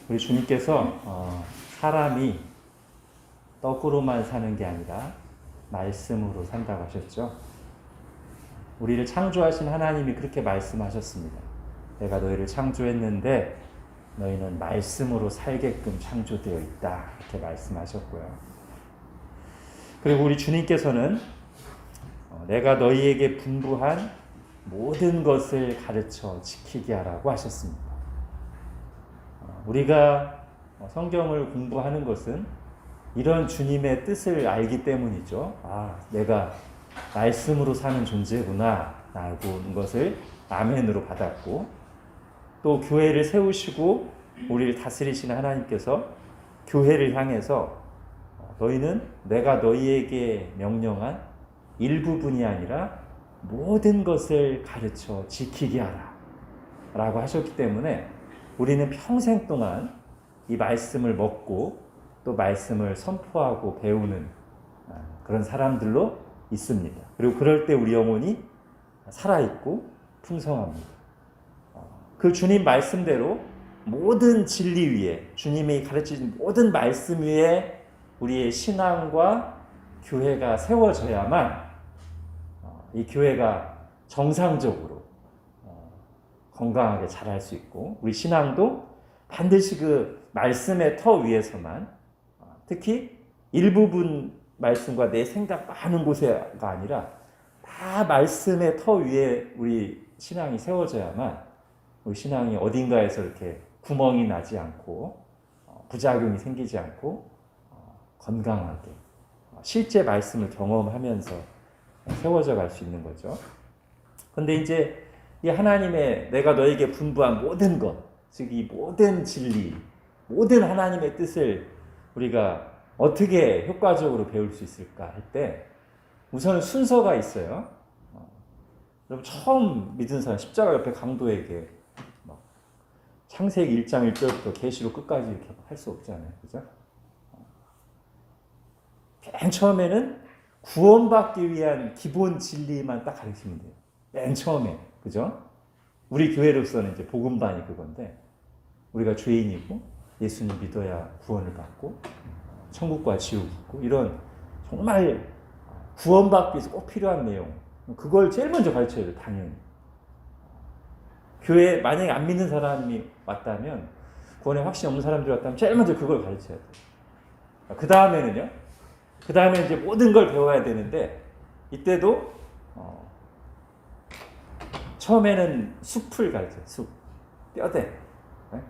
우리 주님께서 사람이 떡으로만 사는 게 아니라 말씀으로 산다고 하셨죠. 우리를 창조하신 하나님이 그렇게 말씀하셨습니다. 내가 너희를 창조했는데 너희는 말씀으로 살게끔 창조되어 있다. 이렇게 말씀하셨고요. 그리고 우리 주님께서는 내가 너희에게 분부한 모든 것을 가르쳐 지키게 하라고 하셨습니다. 우리가 성경을 공부하는 것은 이런 주님의 뜻을 알기 때문이죠. 내가 말씀으로 사는 존재구나 라는 것을 아멘으로 받았고, 또 교회를 세우시고 우리를 다스리시는 하나님께서 교회를 향해서 너희는 내가 너희에게 명령한 일부분이 아니라 모든 것을 가르쳐 지키게 하라 라고 하셨기 때문에 우리는 평생 동안 이 말씀을 먹고 또 말씀을 선포하고 배우는 그런 사람들로 있습니다. 그리고 그럴 때 우리 영혼이 살아있고 풍성합니다. 그 주님 말씀대로 모든 진리 위에, 주님이 가르치신 모든 말씀 위에 우리의 신앙과 교회가 세워져야만 이 교회가 정상적으로 건강하게 자랄 수 있고, 우리 신앙도 반드시 그 말씀의 터 위에서만, 특히 일부분 말씀과 내 생각 많은 곳에가 아니라 다 말씀의 터 위에 우리 신앙이 세워져야만 우리 신앙이 어딘가에서 이렇게 구멍이 나지 않고 부작용이 생기지 않고 건강하게 실제 말씀을 경험하면서 세워져 갈 수 있는 거죠. 근데 이제 이 하나님의 내가 너에게 분부한 모든 것, 즉 이 모든 진리, 모든 하나님의 뜻을 우리가 어떻게 효과적으로 배울 수 있을까 할 때 우선 순서가 있어요. 여러분 처음 믿은 사람 십자가 옆에 강도에게 창세기 1장 1절부터 계시록 끝까지 이렇게 할 수 없잖아요. 그죠? 맨 처음에는 구원받기 위한 기본 진리만 딱 가르치면 돼요. 맨 처음에. 그죠? 우리 교회로서는 이제 복음반이 그건데, 우리가 죄인이고 예수님 믿어야 구원을 받고 천국과 지옥이 있고 이런 정말 구원받기 위해서 꼭 필요한 내용, 그걸 제일 먼저 가르쳐야 돼요. 당연히. 교회에 만약에 안 믿는 사람이 왔다면, 구원에 확신 없는 사람들이 왔다면 제일 먼저 그걸 가르쳐야 돼요. 그 다음에는요, 그 다음에 이제 모든 걸 배워야 되는데, 이때도 처음에는 숲을 가르쳐요. 숲, 뼈대. 네?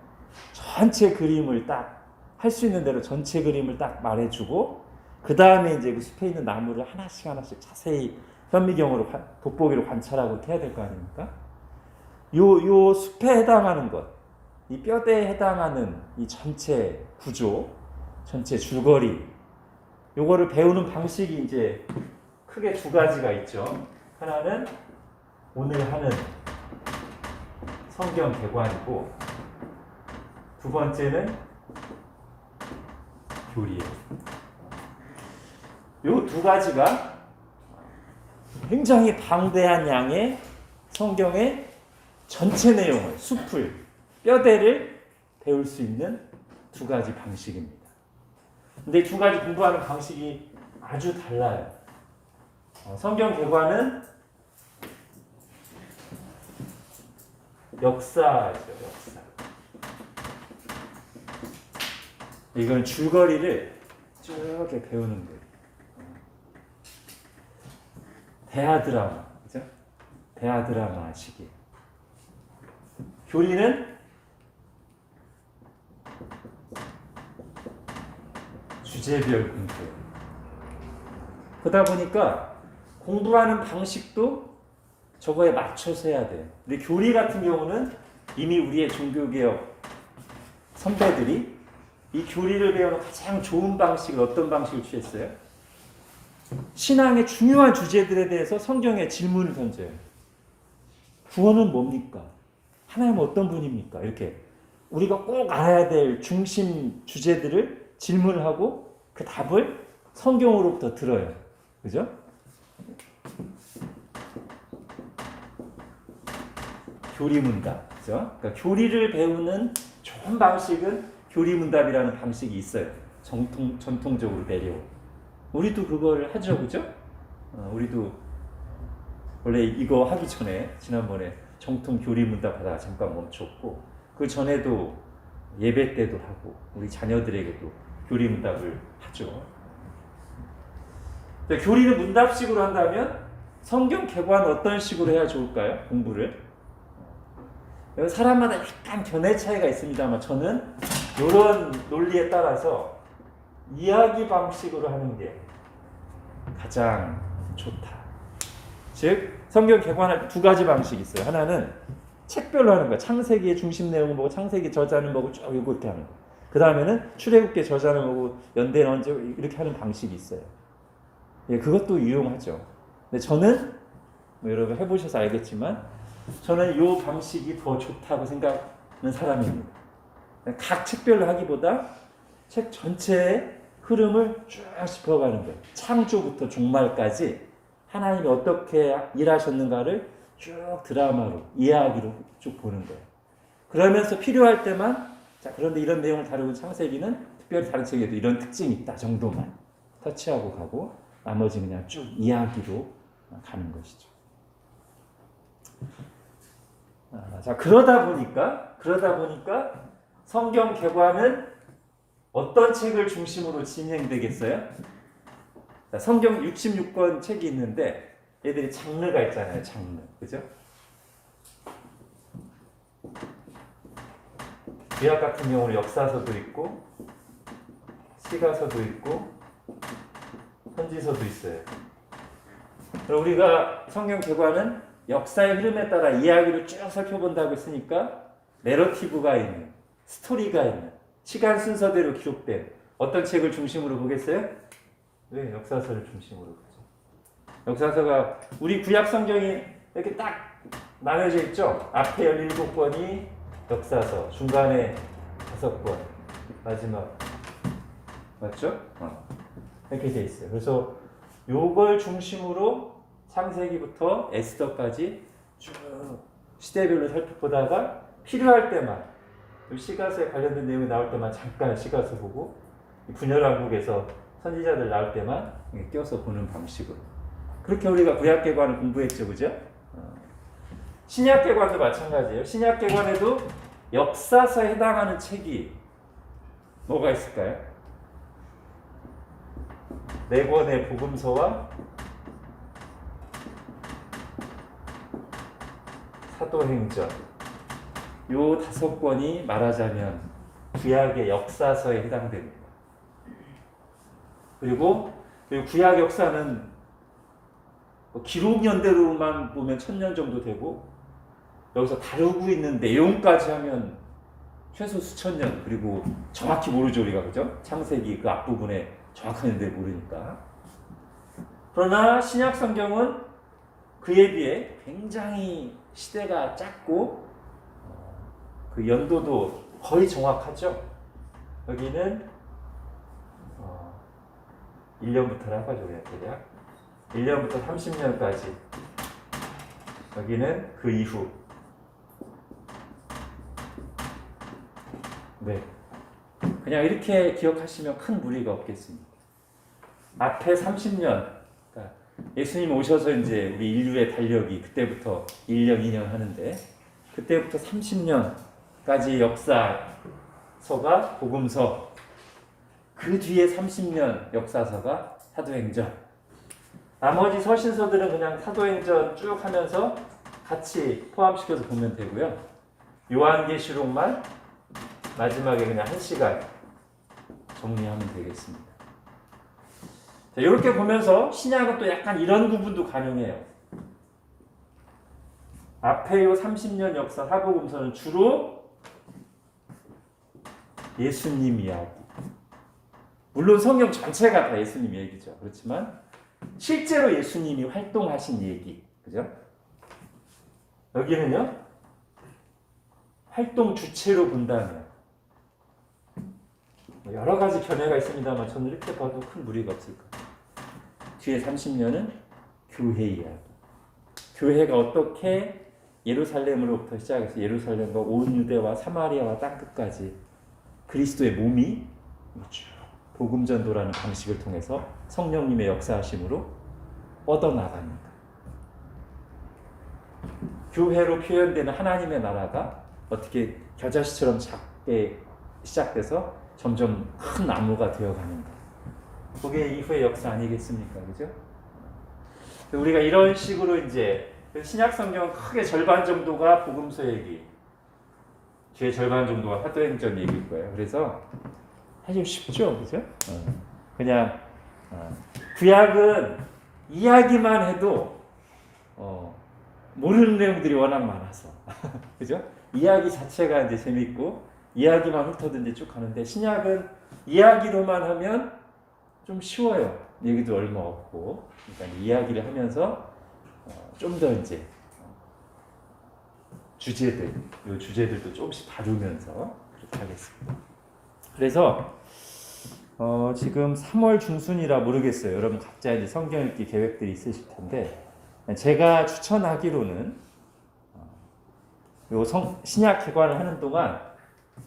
전체 그림을 딱 할 수 있는 대로 전체 그림을 딱 말해주고, 그 다음에 이제 그 숲에 있는 나무를 하나씩 하나씩 자세히 현미경으로 돋보기로 관찰하고 해야 될 거 아닙니까? 요 숲에 해당하는 것, 이 뼈대에 해당하는 이 전체 구조, 전체 줄거리, 요거를 배우는 방식이 이제 크게 두 가지가 있죠. 하나는 오늘 하는 성경 개관이고, 두 번째는 교리예요. 요 두 가지가 굉장히 방대한 양의 성경의 전체 내용을, 숲을, 뼈대를 배울 수 있는 두 가지 방식입니다. 근데 이 두 가지 공부하는 방식이 아주 달라요. 성경 개관은 역사죠, 역사. 이건 줄거리를 쭉 이렇게 배우는 거예요. 대하드라마, 그죠? 대하드라마 시기. 교리는 주제별 공부. 그러다 보니까 공부하는 방식도 저거에 맞춰서 해야 돼요. 근데 교리 같은 경우는 이미 우리의 종교개혁 선배들이 이 교리를 배우는 가장 좋은 방식을 어떤 방식을 취했어요? 신앙의 중요한 주제들에 대해서 성경에 질문을 던져요. 구원은 뭡니까? 하나님은 어떤 분입니까? 이렇게 우리가 꼭 알아야 될 중심 주제들을 질문을 하고 그 답을 성경으로부터 들어요. 그죠? 교리문답. 그죠? 그러니까 교리를 배우는 좋은 방식은 교리문답이라는 방식이 있어요. 전통적으로 내려온. 우리도 그걸 하죠, 그죠? 우리도 원래 이거 하기 전에 지난번에 정통 교리문답 하다가 잠깐 멈췄고, 그 전에도 예배 때도 하고 우리 자녀들에게도 교리문답을 하죠. 교리를 문답식으로 한다면 성경 개관 어떤 식으로 해야 좋을까요? 공부를. 사람마다 약간 견해 차이가 있습니다만 저는 이런 논리에 따라서 이야기 방식으로 하는 게 가장 좋다. 즉 성경 개관할 두 가지 방식이 있어요. 하나는 책별로 하는 거야. 창세기의 중심 내용을 보고 창세기 저자는 보고 쭉 이렇게 하는 거. 그 다음에는 출애굽기 저자는 보고 연대는 언제 이렇게 하는 방식이 있어요. 예, 그것도 유용하죠. 근데 저는 뭐 여러분 해보셔서 알겠지만 저는 이 방식이 더 좋다고 생각하는 사람입니다. 각 책별로 하기보다 책 전체의 흐름을 쭉 짚어가는 거예요. 창조부터 종말까지 하나님이 어떻게 일하셨는가를 쭉 드라마로, 이야기로 쭉 보는 거예요. 그러면서 필요할 때만, 자, 그런데 이런 내용을 다루는 창세기는 특별히 다른 책에도 이런 특징이 있다 정도만 터치하고 가고, 나머지 그냥 쭉 이야기로 가는 것이죠. 자, 그러다 보니까 성경 개관은 어떤 책을 중심으로 진행되겠어요? 자, 성경 66권 책이 있는데 얘들이 장르가 있잖아요. 장르. 그죠? 구약 같은 경우는 역사서도 있고 시가서도 있고 선지서도 있어요. 그럼 우리가 성경 개관은 역사의 흐름에 따라 이야기를 쭉 살펴본다고 했으니까 내러티브가 있는, 스토리가 있는, 시간 순서대로 기록된 어떤 책을 중심으로 보겠어요? 네, 역사서를 중심으로 보죠. 역사서가 우리 구약 성경이 이렇게 딱 나눠져 있죠. 앞에 17권이 역사서, 중간에 5권, 마지막 맞죠? 이렇게 돼 있어요. 그래서 요걸 중심으로 창세기부터 에스더까지 쭉 시대별로 살펴보다가 필요할 때만 시가서에 관련된 내용이 나올 때만 잠깐 시가서 보고 분열왕국에서 선지자들 나올 때만 껴서 보는 방식으로 그렇게 우리가 구약개관을 공부했죠, 그죠? 신약개관도 마찬가지예요. 신약개관에도 역사서에 해당하는 책이 뭐가 있을까요? 4권의 복음서와 사도행전, 요 5권이 말하자면 구약의 역사서에 해당됩니다. 그리고 구약 역사는 기록 연대로만 보면 1000년 정도 되고 여기서 다루고 있는 내용까지 하면 최소 수천 년, 그리고 정확히 모르죠 우리가, 그죠? 창세기 그 앞부분에 정확한 연대를 모르니까. 그러나 신약 성경은 그에 비해 굉장히 시대가 작고 그 연도도 거의 정확하죠. 여기는 1년부터라고 하죠, 대략 1년부터 30년까지. 여기는 그 이후. 네, 그냥 이렇게 기억하시면 큰 무리가 없겠습니다. 앞에 30년, 그러니까 예수님 오셔서 이제 우리 인류의 달력이 그때부터 1년, 2년 하는데 그때부터 30년까지 역사서가 복음서, 그 뒤에 30년 역사서가 사도행전. 나머지 서신서들은 그냥 사도행전 쭉 하면서 같이 포함시켜서 보면 되고요. 요한계시록만 마지막에 그냥 1시간 정리하면 되겠습니다. 자, 이렇게 보면서 신약은 또 약간 이런 부분도 가능해요. 앞에 요 30년 역사 사복음서는 주로 예수님 이야기. 물론 성경 전체가 다 예수님 얘기죠. 그렇지만 실제로 예수님이 활동하신 얘기. 그죠? 여기는요, 활동 주체로 본다면 여러 가지 견해가 있습니다만 저는 이렇게 봐도 큰 무리가 없을 거예요. 뒤에 30년은 교회 이야기. 교회가 어떻게 예루살렘으로부터 시작해서 예루살렘과 온 유대와 사마리아와 땅끝까지 그리스도의 몸이 쭉 복음 전도라는 방식을 통해서 성령님의 역사하심으로 뻗어나갑니다. 교회로 표현되는 하나님의 나라가 어떻게 겨자씨처럼 작게 시작돼서 점점 큰 나무가 되어가는 것. 그게 이후의 역사 아니겠습니까? 그죠? 우리가 이런 식으로 이제 신약 성경은 크게 절반 정도가 복음서 얘기, 뒤에 절반 정도가 사도행전 얘기일 거예요. 그래서 사실 쉽죠, 그죠? 그냥 구약은 이야기만 해도 모르는 내용들이 워낙 많아서 그죠? 이야기 자체가 이제 재밌고 이야기만 훑어듣는데 쭉 가는데 신약은 이야기로만 하면 좀 쉬워요. 얘기도 얼마 없고 그러니까 이야기를 하면서 좀 더 이제 이 주제들도 조금씩 다루면서 그렇게 하겠습니다. 그래서 지금 3월 중순이라 모르겠어요. 여러분 각자 이제 성경 읽기 계획들이 있으실 텐데 제가 추천하기로는 요 신약 개관을 하는 동안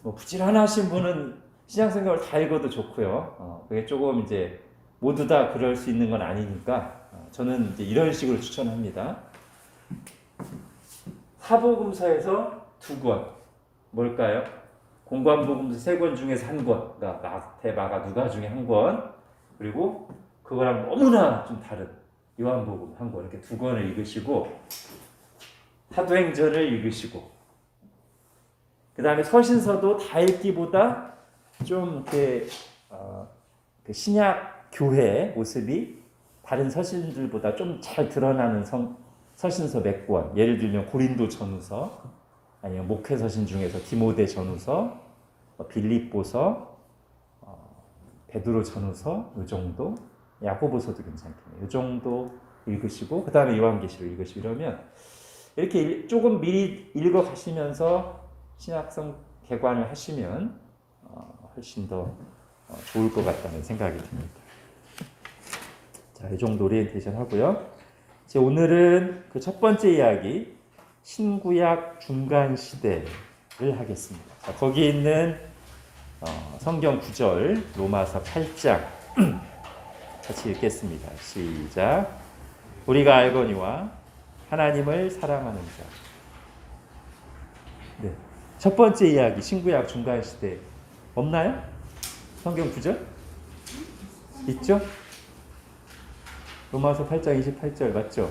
부지런하신 분은 신약 성경을 다 읽어도 좋고요. 그게 조금 이제 모두 다 그럴 수 있는 건 아니니까 저는 이제 이런 식으로 추천합니다. 사복음서에서 2권 뭘까요? 공관복음서 3권 중에서 1권, 그러니까 마태, 마가, 누가 중에 1권, 그리고 그거랑 너무나 좀 다른 요한복음 1권 이렇게 2권을 읽으시고 사도행전을 읽으시고 그 다음에 서신서도 다 읽기보다 좀 이렇게 그 신약 교회의 모습이 다른 서신들보다 좀 잘 드러나는 서신서 몇 권, 예를 들면 고린도 전후서, 아니면 목회 서신 중에서 디모데 전후서, 빌립보서, 베드로 전후서 이 정도, 야고보서도 괜찮겠네요. 이 정도 읽으시고 그 다음에 요한계시록 읽으시고 이러면 이렇게 조금 미리 읽어 가시면서 신약성 개관을 하시면 훨씬 더 좋을 것 같다는 생각이 듭니다. 자, 이 정도 오리엔테이션 하고요. 이제 오늘은 그 첫 번째 이야기 신구약 중간 시대를 하겠습니다. 자, 거기 있는 성경 구절 로마서 8장 같이 읽겠습니다. 시작. 우리가 알거니와 하나님을 사랑하는 자. 네. 첫 번째 이야기 신구약 중간 시대 없나요? 성경 구절? 있죠? 로마서 8장 28절 맞죠?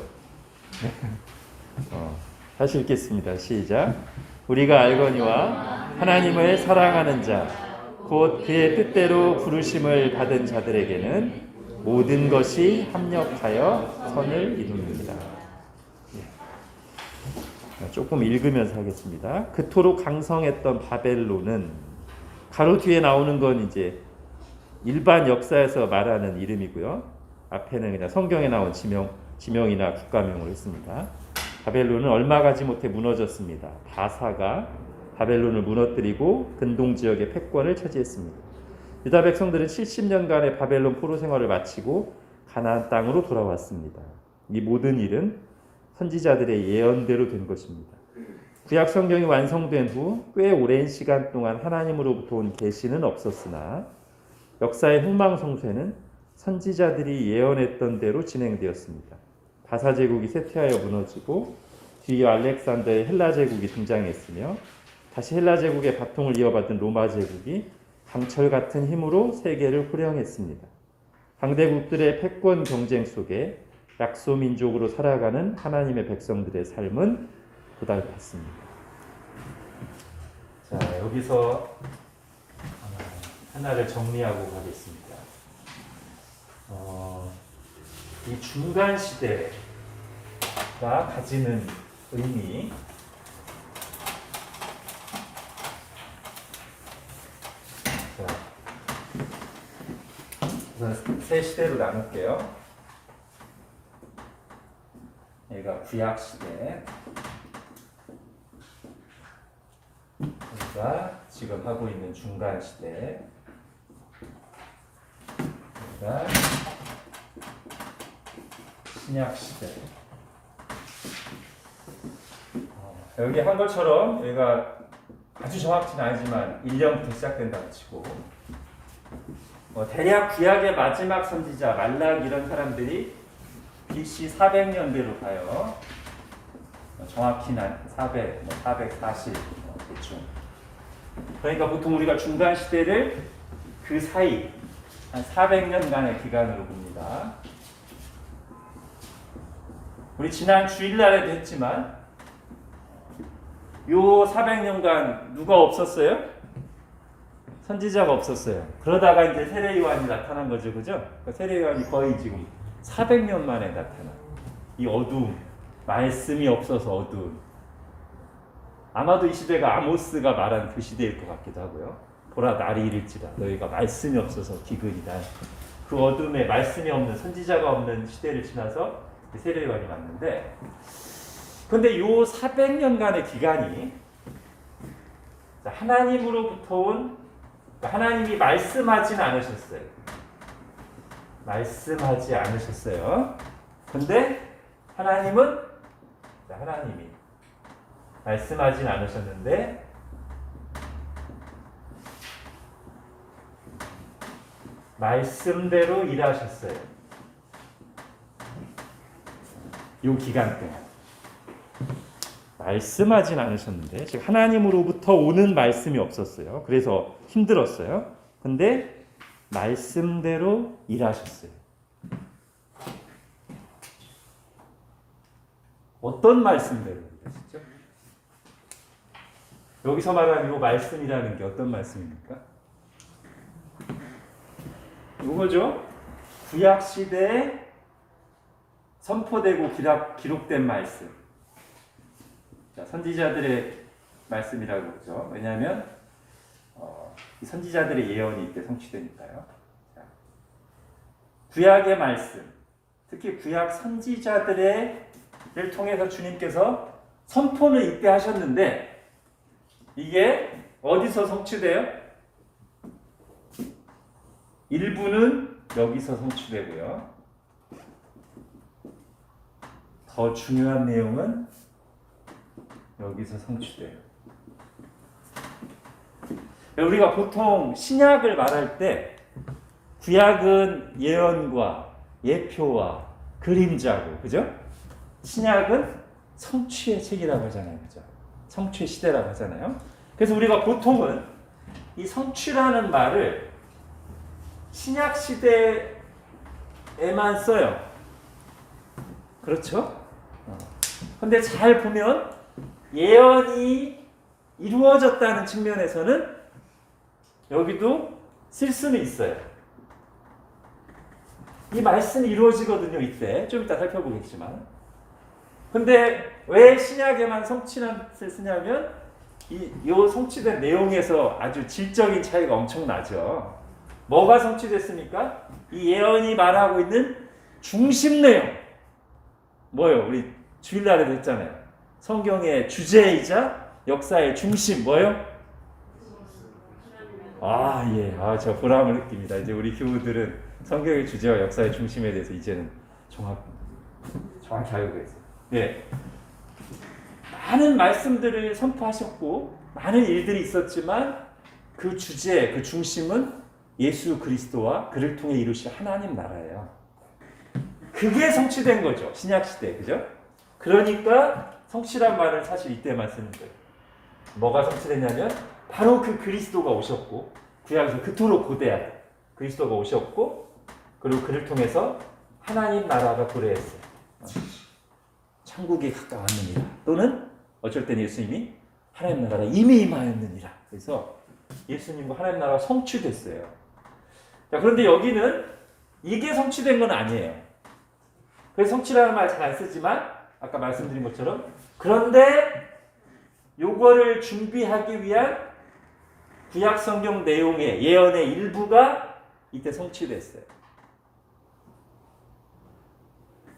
다시 읽겠습니다. 시작. 우리가 알거니와 하나님을 사랑하는 자, 곧 그의 뜻대로 부르심을 받은 자들에게는 모든 것이 합력하여 선을 이룹니다. 조금 읽으면서 하겠습니다. 그토록 강성했던 바벨론은 가로 뒤에 나오는 건 이제 일반 역사에서 말하는 이름이고요. 앞에는 그냥 성경에 나온 지명이나 국가명을 했습니다. 바벨론은 얼마 가지 못해 무너졌습니다. 바사가 바벨론을 무너뜨리고 근동 지역의 패권을 차지했습니다. 유다 백성들은 70년간의 바벨론 포로 생활을 마치고 가나안 땅으로 돌아왔습니다. 이 모든 일은 선지자들의 예언대로 된 것입니다. 구약 성경이 완성된 후 꽤 오랜 시간 동안 하나님으로부터 온 계시는 없었으나 역사의 흥망성쇠는 선지자들이 예언했던 대로 진행되었습니다. 바사 제국이 쇠퇴하여 무너지고 뒤이어 알렉산더의 헬라 제국이 등장했으며 다시 헬라 제국의 바통을 이어받은 로마 제국이 강철 같은 힘으로 세계를 호령했습니다. 강대국들의 패권 경쟁 속에 약소민족으로 살아가는 하나님의 백성들의 삶은 고달팠습니다. 자, 여기서 하나를 정리하고 가겠습니다. 이 중간 시대가 가지는 의미, 자, 우선 세 시대로 나눌게요. 얘가 구약 시대, 우리가 지금 하고 있는 중간 시대, 우리가 신약 시대. 여기 한 것처럼 여기가 아주 정확치는 아니지만 1년부터 시작된다고 치고 대략 구약의 마지막 선지자 말락 이런 사람들이 BC 400년대로 가요. 정확히는 400, 440 대충. 그러니까 보통 우리가 중간 시대를 그 사이 한 400년간의 기간으로 봅니다. 우리 지난 주일날에도 했지만 요 400년간 누가 없었어요? 선지자가 없었어요. 그러다가 이제 세례 요한이 나타난 거죠, 그죠? 세례 요한이 거의 지금 400년 만에 나타난 이 어두움, 말씀이 없어서 어두움. 아마도 이 시대가 아모스가 말한 그 시대일 것 같기도 하고요. 보라 날이 이를지라 너희가 말씀이 없어서 기근이다. 그 어둠에 말씀이 없는 선지자가 없는 시대를 지나서 세례 요한이 왔는데, 근데 요 400년간의 기간이 하나님으로부터 온, 하나님이 말씀하지는 않으셨어요. 말씀하지 않으셨어요. 근데 하나님이 말씀하진 않으셨는데 말씀대로 일하셨어요. 요 기간 동안 말씀하진 않으셨는데, 즉 하나님으로부터 오는 말씀이 없었어요. 그래서 힘들었어요. 근데 말씀대로 일하셨어요. 어떤 말씀대로 일하셨죠? 여기서 말하는 이 말씀이라는 게 어떤 말씀입니까? 이거죠. 구약 시대에 선포되고 기록된 말씀. 자, 선지자들의 말씀이라고 그러죠. 왜냐하면 선지자들의 예언이 이때 성취되니까요. 자, 구약의 말씀, 특히 구약 선지자들을 통해서 주님께서 선포는 이때 하셨는데 이게 어디서 성취돼요? 일부는 여기서 성취되고요. 더 중요한 내용은 여기서 성취돼요. 우리가 보통 신약을 말할 때 구약은 예언과 예표와 그림자고, 그죠? 신약은 성취의 책이라고 하잖아요, 그죠? 성취의 시대라고 하잖아요. 그래서 우리가 보통은 이 성취라는 말을 신약 시대에만 써요. 그렇죠? 근데 잘 보면 예언이 이루어졌다는 측면에서는 여기도 쓸 수는 있어요. 이 말씀이 이루어지거든요, 이때. 좀 이따 살펴보겠지만. 근데 왜 신약에만 성취란 뜻을 쓰냐면 이 성취된 내용에서 아주 질적인 차이가 엄청나죠. 뭐가 성취됐습니까? 이 예언이 말하고 있는 중심 내용. 뭐예요? 우리 주일날에도 했잖아요. 성경의 주제이자 역사의 중심 뭐예요? 저 보람을 느낍니다. 이제 우리 교우들은 성경의 주제와 역사의 중심에 대해서 이제는 정확히 알고 있어요. 네. 많은 말씀들을 선포하셨고 많은 일들이 있었지만 그 주제, 그 중심은 예수 그리스도와 그를 통해 이루실 하나님 나라예요. 그게 성취된 거죠. 신약 시대, 그죠? 그러니까 성취란 말을 사실 이때만 쓰는 거예요. 뭐가 성취됐냐면 바로 그 그리스도가 오셨고, 구약에서 그토록 고대한 그리스도가 오셨고, 그리고 그를 통해서 하나님 나라가 도래했어요. 천국이 가까웠느니라. 또는 어쩔 때는 예수님이 하나님 나라가 이미 임하였느니라. 그래서 예수님과 하나님 나라가 성취됐어요. 자, 그런데 여기는 이게 성취된 건 아니에요. 그래서 성취라는 말 잘 안 쓰지만 아까 말씀드린 것처럼, 그런데 요거를 준비하기 위한 구약 성경 내용의 예언의 일부가 이때 성취됐어요.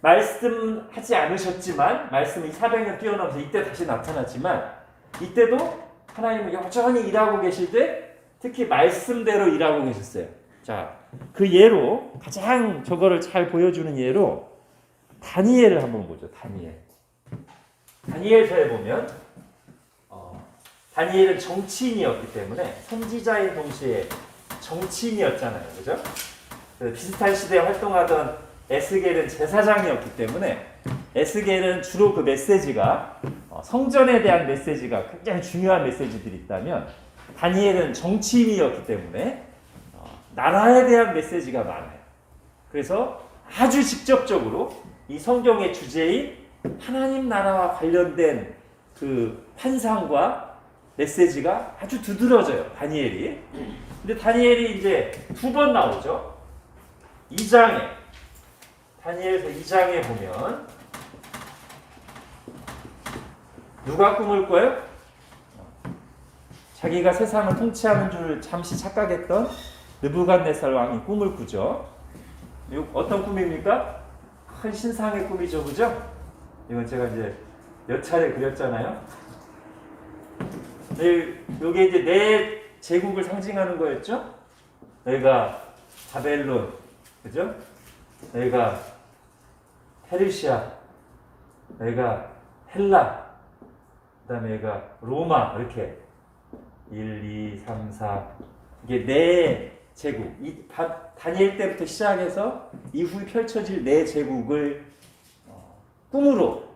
말씀하지 않으셨지만, 말씀이 400년 뛰어넘어서 이때 다시 나타났지만, 이때도 하나님은 여전히 일하고 계시되 특히 말씀대로 일하고 계셨어요. 자, 그 예로, 가장 저거를 잘 보여주는 예로 다니엘을 한번 보죠. 다니엘서에 보면 다니엘은 정치인이었기 때문에 선지자인 동시에 정치인이었잖아요. 그죠? 비슷한 시대에 활동하던 에스겔은 제사장이었기 때문에 에스겔은 주로 그 메시지가 성전에 대한 메시지가 굉장히 중요한 메시지들이 있다면 다니엘은 정치인이었기 때문에 나라에 대한 메시지가 많아요. 그래서 아주 직접적으로 이 성경의 주제인 하나님 나라와 관련된 그 환상과 메시지가 아주 두드러져요. 다니엘이. 근데 다니엘이 이제 두 번 나오죠. 2장에 다니엘서 2장에 보면 누가 꿈을 꿔요? 자기가 세상을 통치하는 줄 잠시 착각했던 느부갓네살 왕이 꿈을 꾸죠. 어떤 꿈입니까? 큰 신상의 꿈이죠, 그죠? 이건 제가 이제 몇 차례 그렸잖아요. 이게 이제 네 제국을 상징하는 거였죠. 여기가 바벨론, 그죠? 여기가 페르시아, 여기가 헬라, 그다음에 여기가 로마 이렇게 1, 2, 3, 4 이게 네 제국. 다니엘 때부터 시작해서 이후에 펼쳐질 네 제국을 꿈으로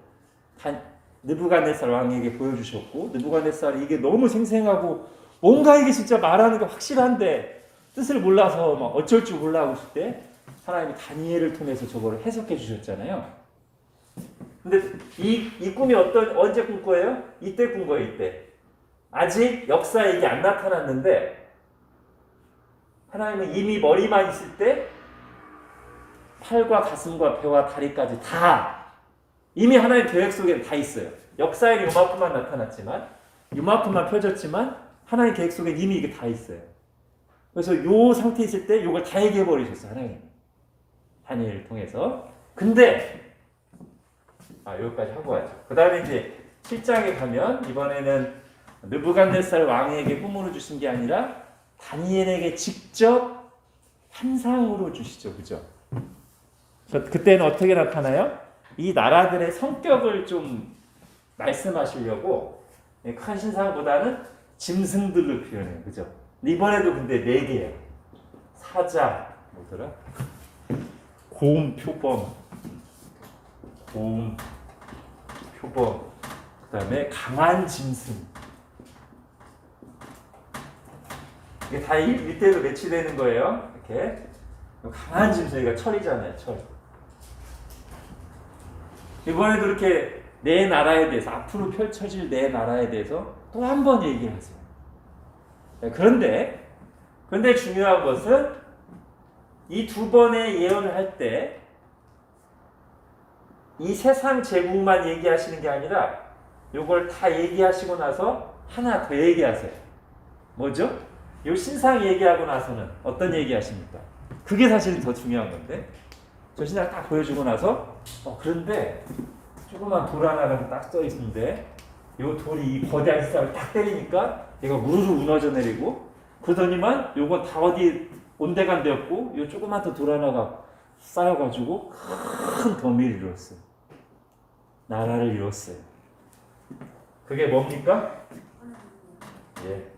느부갓네살 왕에게 보여주셨고 느부갓네살이 이게 너무 생생하고 뭔가 이게 진짜 말하는 게 확실한데 뜻을 몰라서 막 어쩔 줄 몰라 하고 있을 때 하나님이 다니엘을 통해서 저거를 해석해 주셨잖아요. 근데 이 꿈이 언제 꾼 거예요? 이때 꾼 거예요, 이때. 아직 역사에 이게 안 나타났는데 하나님은 이미 머리만 있을 때 팔과 가슴과 배와 다리까지 다 이미 하나님 계획 속에 다 있어요. 역사에는 요만큼만 나타났지만 요만큼만 펴졌지만 하나님 계획 속에 이미 이게 다 있어요. 그래서 요 상태에 있을 때 요걸 다 얘기해 버리셨어요. 하나님. 다니엘을 통해서. 근데 여기까지 하고 가죠. 그 다음에 이제 7장에 가면 이번에는 느부갓네살 왕에게 꿈으로 주신 게 아니라 다니엘에게 직접 환상으로 주시죠. 그죠? 그때는 어떻게 나타나요? 이 나라들의 성격을 좀 말씀하시려고 큰 신상보다는 짐승들로 표현해요. 그죠? 이번에도 근데 4개예요. 사자, 뭐더라? 고음 표범, 그 다음에 강한 짐승. 이게 다 밑에도 매치되는 거예요. 이렇게. 강한 짐승이가 철이잖아요, 철. 이번에도 이렇게 내 나라에 대해서, 앞으로 펼쳐질 내 나라에 대해서 또 한 번 얘기하세요. 그런데 중요한 것은 이 2번의 예언을 할 때 이 세상 제국만 얘기하시는 게 아니라 이걸 다 얘기하시고 나서 하나 더 얘기하세요. 뭐죠? 이 신상 얘기하고 나서는 어떤 얘기 하십니까? 그게 사실은 더 중요한 건데 저 신상 딱 보여주고 나서 그런데 조그만 돌 하나가 딱 써 있는데 이 돌이 이 거대한 신상을 딱 때리니까 얘가 우르르 무너져 내리고 그러더니만 요건 다 어디 온데간데 없고 요 조그만 돌 하나가 쌓여가지고 큰 더미를 이뤘어요. 나라를 이뤘어요. 그게 뭡니까? 예.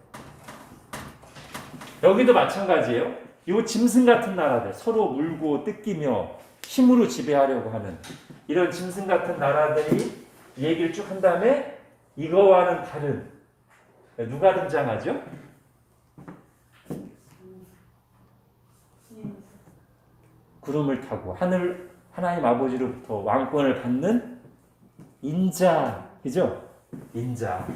여기도 마찬가지예요. 요 짐승 같은 나라들 서로 물고 뜯기며 힘으로 지배하려고 하는 이런 짐승 같은 나라들이 얘기를 쭉 한 다음에 이거와는 다른 누가 등장하죠? 구름을 타고 하나님 아버지로부터 왕권을 받는 인자, 그죠? 인자.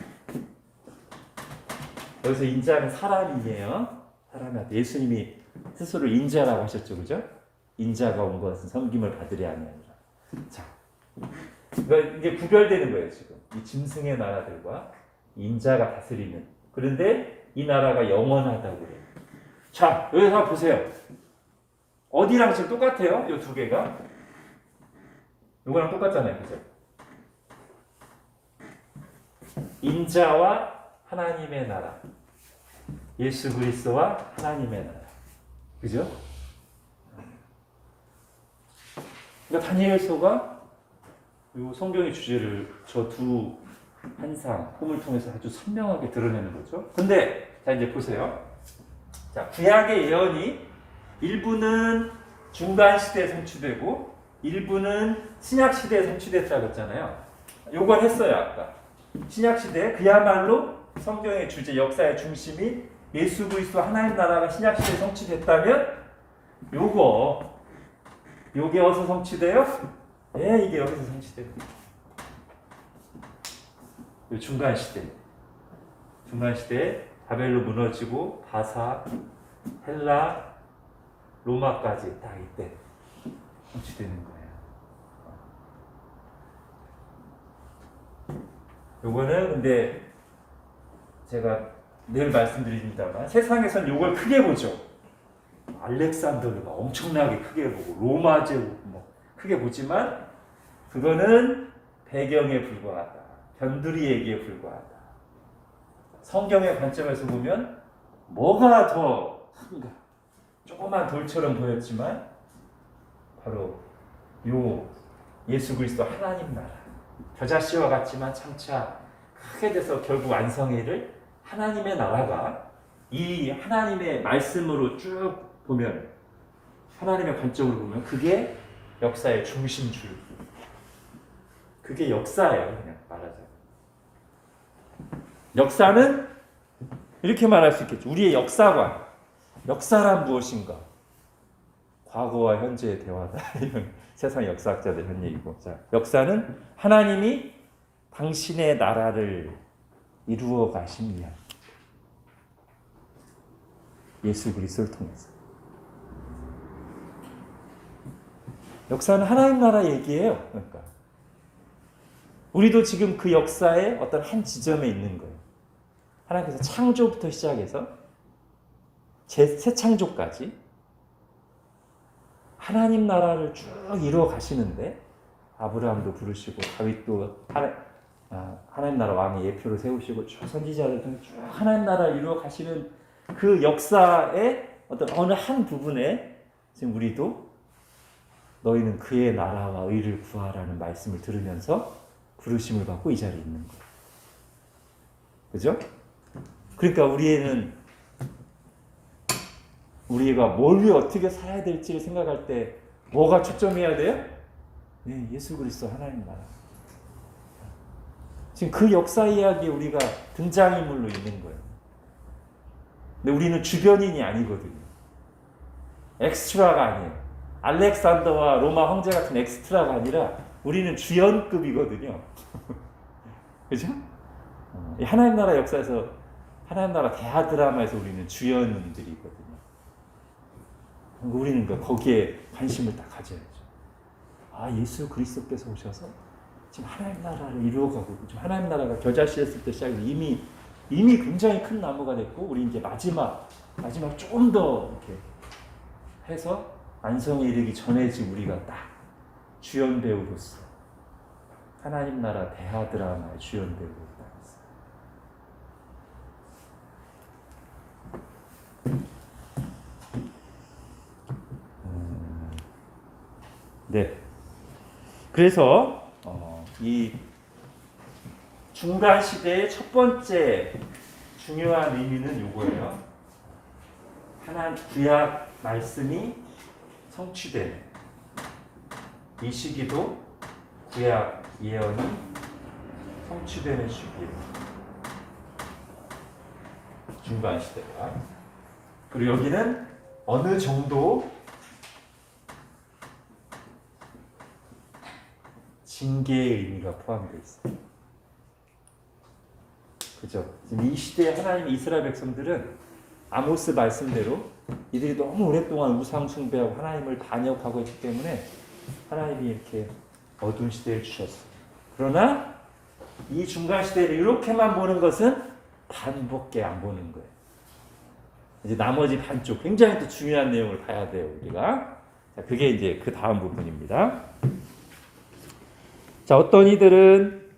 여기서 인자는 사람이에요. 사람한테 예수님이 스스로 인자라고 하셨죠, 그죠? 인자가 온 것은 섬김을 받으려 하는 아니라. 자, 이게 구별되는 거예요, 지금. 이 짐승의 나라들과 인자가 다스리는. 그런데 이 나라가 영원하다고 그래요. 자, 여기서 한번 보세요. 어디랑 지금 똑같아요? 이 두 개가. 이거랑 똑같잖아요, 그죠? 인자와 하나님의 나라. 예수 그리스도와 하나님의 나라. 그죠? 그러니까 다니엘서가 이 성경의 주제를 저 두 환상, 꿈을 통해서 아주 선명하게 드러내는 거죠. 근데 자 이제 보세요. 자, 구약의 예언이 일부는 중간 시대에 성취되고 일부는 신약 시대에 성취됐다고 했잖아요. 요걸 했어요, 아까. 신약 시대 그야말로 성경의 주제, 역사의 중심이 예수 그리스도 하나님 나라가 신약 시대에 성취됐다면 요게 어디서 성취돼요? 예, 이게 여기서 성취돼요. 요 중간 시대. 중간 시대에 바벨로 무너지고 바사, 헬라, 로마까지 딱 이때 성취되는 거예요. 요거는 근데 제가 늘 말씀드립니다만 세상에서는 요걸 크게 보죠. 알렉산더가 엄청나게 크게 보고 로마 제국 뭐 크게 보지만 그거는 배경에 불과하다. 변두리 얘기에 불과하다. 성경의 관점에서 보면 뭐가 더 큰가? 조그만 돌처럼 보였지만 바로 요 예수 그리스도 하나님 나라. 겨자씨와 같지만 참차 크게 돼서 결국 완성에 이를 하나님의 나라가 이 하나님의 말씀으로 쭉 보면 하나님의 관점으로 보면 그게 역사의 중심줄. 그게 역사예요. 그냥 말하자면. 역사는 이렇게 말할 수 있겠죠. 우리의 역사관. 역사란 무엇인가? 과거와 현재의 대화다. 세상 역사학자들 한 얘기고. 자, 역사는 하나님이 당신의 나라를 이루어 가신 이야기. 예수 그리스도를 통해서. 역사는 하나님 나라 얘기예요. 그러니까 우리도 지금 그 역사의 어떤 한 지점에 있는 거예요. 하나님께서 창조부터 시작해서 새 창조까지 하나님 나라를 쭉 이루어 가시는데 아브라함도 부르시고 다윗도 하나님 나라 왕의 예표를 세우시고 쭉 선지자를 통해 쭉 하나님 나라를 이루어 가시는 그 역사의 어떤 어느 한 부분에 지금 우리도 너희는 그의 나라와 의를 구하라는 말씀을 들으면서 부르심을 받고 이 자리에 있는 거예요. 그죠? 그러니까 우리가 뭘 위해 어떻게 살아야 될지를 생각할 때 뭐가 초점해야 돼요? 네, 예수 그리스도 하나님 나라. 지금 그 역사 이야기에 우리가 등장인물로 있는 거예요. 근데 우리는 주변인이 아니거든요. 엑스트라가 아니에요. 알렉산더와 로마 황제 같은 엑스트라가 아니라 우리는 주연급이거든요. 그죠? 하나님 나라 역사에서 하나님 나라 대하 드라마에서 우리는 주연들이거든요. 우리는 거기에 관심을 딱 가져야죠. 아, 예수 그리스도께서 오셔서 지금 하나님 나라를 이루어가고 지금 하나님 나라가 겨자씨였을 때 시작해서 이미 굉장히 큰 나무가 됐고 우리 이제 마지막 조금 더 이렇게 해서 완성에 이르기 전에 지금 우리가 딱 주연 배우로서 하나님 나라 대하 드라마의 주연 배우로 딱 있어요. 네. 그래서 이 중간 시대의 첫 번째 중요한 의미는 이거예요. 구약 말씀이 성취되는 이 시기도 구약 예언이 성취되는 시기예요. 중간 시대가. 그리고 여기는 어느 정도 징계의 의미가 포함되어 있어요. 그죠? 지금 이 시대에 하나님의 이스라엘 백성들은 아모스 말씀대로 이들이 너무 오랫동안 우상 숭배하고 하나님을 반역하고 있기 때문에 하나님이 이렇게 어두운 시대를 주셨어요. 그러나 이 중간 시대를 이렇게만 보는 것은 반밖에 안 보는 거예요. 이제 나머지 반쪽 굉장히 또 중요한 내용을 봐야 돼요, 우리가. 자, 그게 이제 그 다음 부분입니다. 자, 어떤 이들은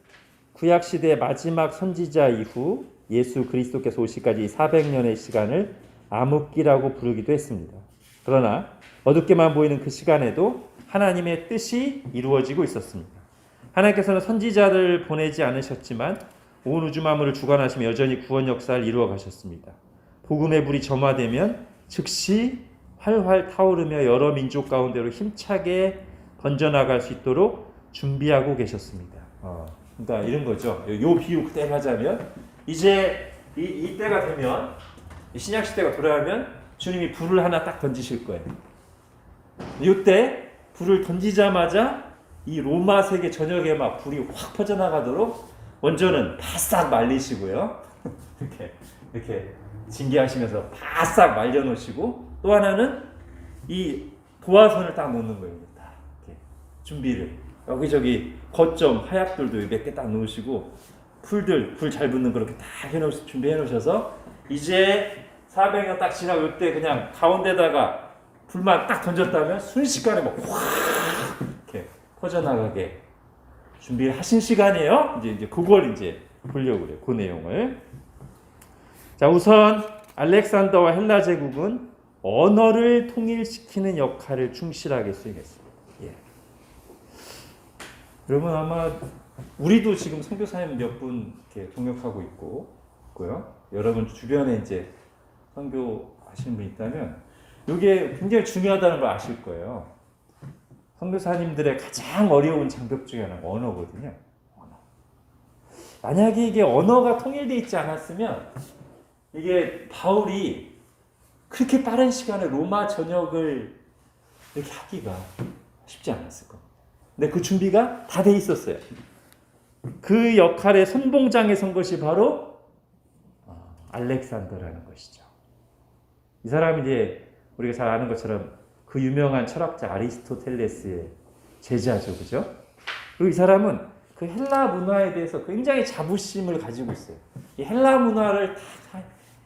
구약 시대의 마지막 선지자 이후 예수 그리스도께서 오시기까지 400년의 시간을 암흑기라고 부르기도 했습니다. 그러나 어둡게만 보이는 그 시간에도 하나님의 뜻이 이루어지고 있었습니다. 하나님께서는 선지자를 보내지 않으셨지만 온 우주 만물을 주관하시며 여전히 구원 역사를 이루어 가셨습니다. 복음의 불이 점화되면 즉시 활활 타오르며 여러 민족 가운데로 힘차게 번져나갈 수 있도록 준비하고 계셨습니다. 그러니까 이런 거죠. 요 비유 그대로 하자면 이제 이 때가 되면 신약 시대가 돌아가면 주님이 불을 하나 딱 던지실 거예요. 이때 불을 던지자마자 이 로마 세계 전역에 막 불이 확 퍼져나가도록 먼저는 바싹 말리시고요. 이렇게 징계하시면서 바싹 말려놓으시고 또 하나는 이 도화선을 딱 놓는 거예요. 딱 이렇게 준비를 여기저기 거점 하약들도 몇 개 딱 놓으시고 불 잘 붙는 그렇게 다 준비해 놓으셔서 이제 400년 딱 지나고 이때 그냥 가운데다가 불만 딱 던졌다면 순식간에 막 확 이렇게 퍼져나가게 준비를 하신 시간이에요. 이제 그걸 이제 보려고 그래요. 그 내용을. 자, 우선 알렉산더와 헬라 제국은 언어를 통일시키는 역할을 충실하게 수행했습니다. 예. 여러분 아마 우리도 지금 선교사님 몇 분 이렇게 동역하고 있고요. 여러분 주변에 이제 선교하시는 분 있다면 이게 굉장히 중요하다는 걸 아실 거예요. 선교사님들의 가장 어려운 장벽 중에 하나가 언어거든요. 만약에 이게 언어가 통일되어 있지 않았으면 이게 바울이 그렇게 빠른 시간에 로마 전역을 이렇게 하기가 쉽지 않았을 겁니다. 근데 그 준비가 다 돼 있었어요. 그 역할의 선봉장에 선 것이 바로 알렉산더라는 것이죠. 이 사람이 이제 우리가 잘 아는 것처럼 그 유명한 철학자 아리스토텔레스의 제자죠, 그죠? 그리고 이 사람은 그 헬라 문화에 대해서 굉장히 자부심을 가지고 있어요. 이 헬라 문화를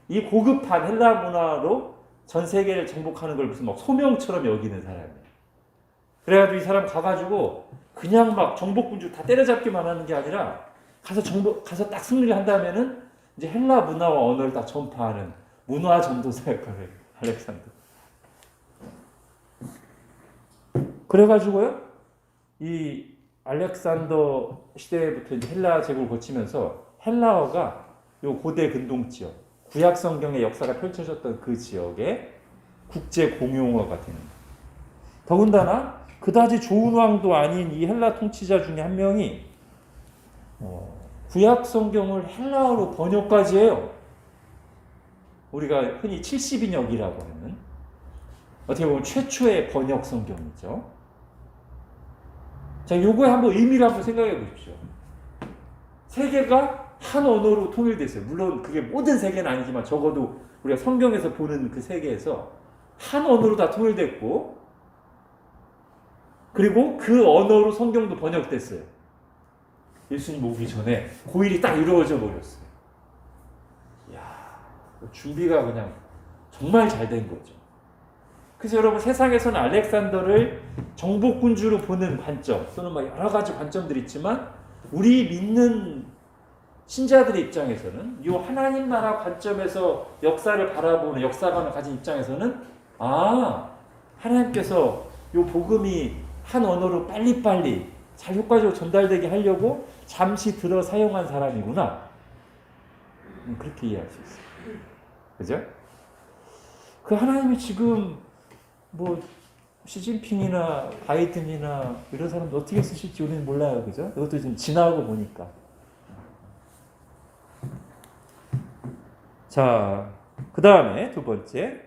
이 고급한 헬라 문화로 전 세계를 정복하는 걸 무슨 막 소명처럼 여기는 사람이에요. 그래가지고 이 사람 가가지고 그냥 막 정복군주 다 때려잡기만 하는 게 아니라 가서 딱 승리를 한다면은 이제 헬라 문화와 언어를 딱 전파하는 문화 전도사 역할을 해요. 알렉산더. 그래가지고요, 이 알렉산더 시대부터 이제 헬라 제국을 거치면서 헬라어가 요 고대 근동 지역, 구약 성경의 역사가 펼쳐졌던 그 지역의 국제 공용어가 되는 거예요. 더군다나 그다지 좋은 왕도 아닌 이 헬라 통치자 중에 한 명이 구약 성경을 헬라어로 번역까지 해요. 우리가 흔히 70인역이라고 하는 어떻게 보면 최초의 번역 성경이죠. 자, 요거에 한번 의미를 한번 생각해 보십시오. 세계가 한 언어로 통일됐어요. 물론 그게 모든 세계는 아니지만 적어도 우리가 성경에서 보는 그 세계에서 한 언어로 다 통일됐고, 그리고 그 언어로 성경도 번역됐어요. 예수님 오기 전에 그 일이 딱 이루어져 버렸어요. 이야, 준비가 그냥 정말 잘 된 거죠. 그래서 여러분 세상에서는 알렉산더를 정복군주로 보는 관점 또는 막 여러 가지 관점들이 있지만 우리 믿는 신자들의 입장에서는 이 하나님 나라 관점에서 역사를 바라보는 역사관을 가진 입장에서는 하나님께서 이 복음이 한 언어로 빨리빨리 잘 효과적으로 전달되게 하려고 잠시 들어 사용한 사람이구나. 그렇게 이해할 수 있어요. 그죠? 그 하나님이 지금 뭐 시진핑이나 바이든이나 이런 사람들 어떻게 쓰실지 우리는 몰라요. 그죠? 이것도 좀 지나고 보니까. 자, 그 다음에 두 번째.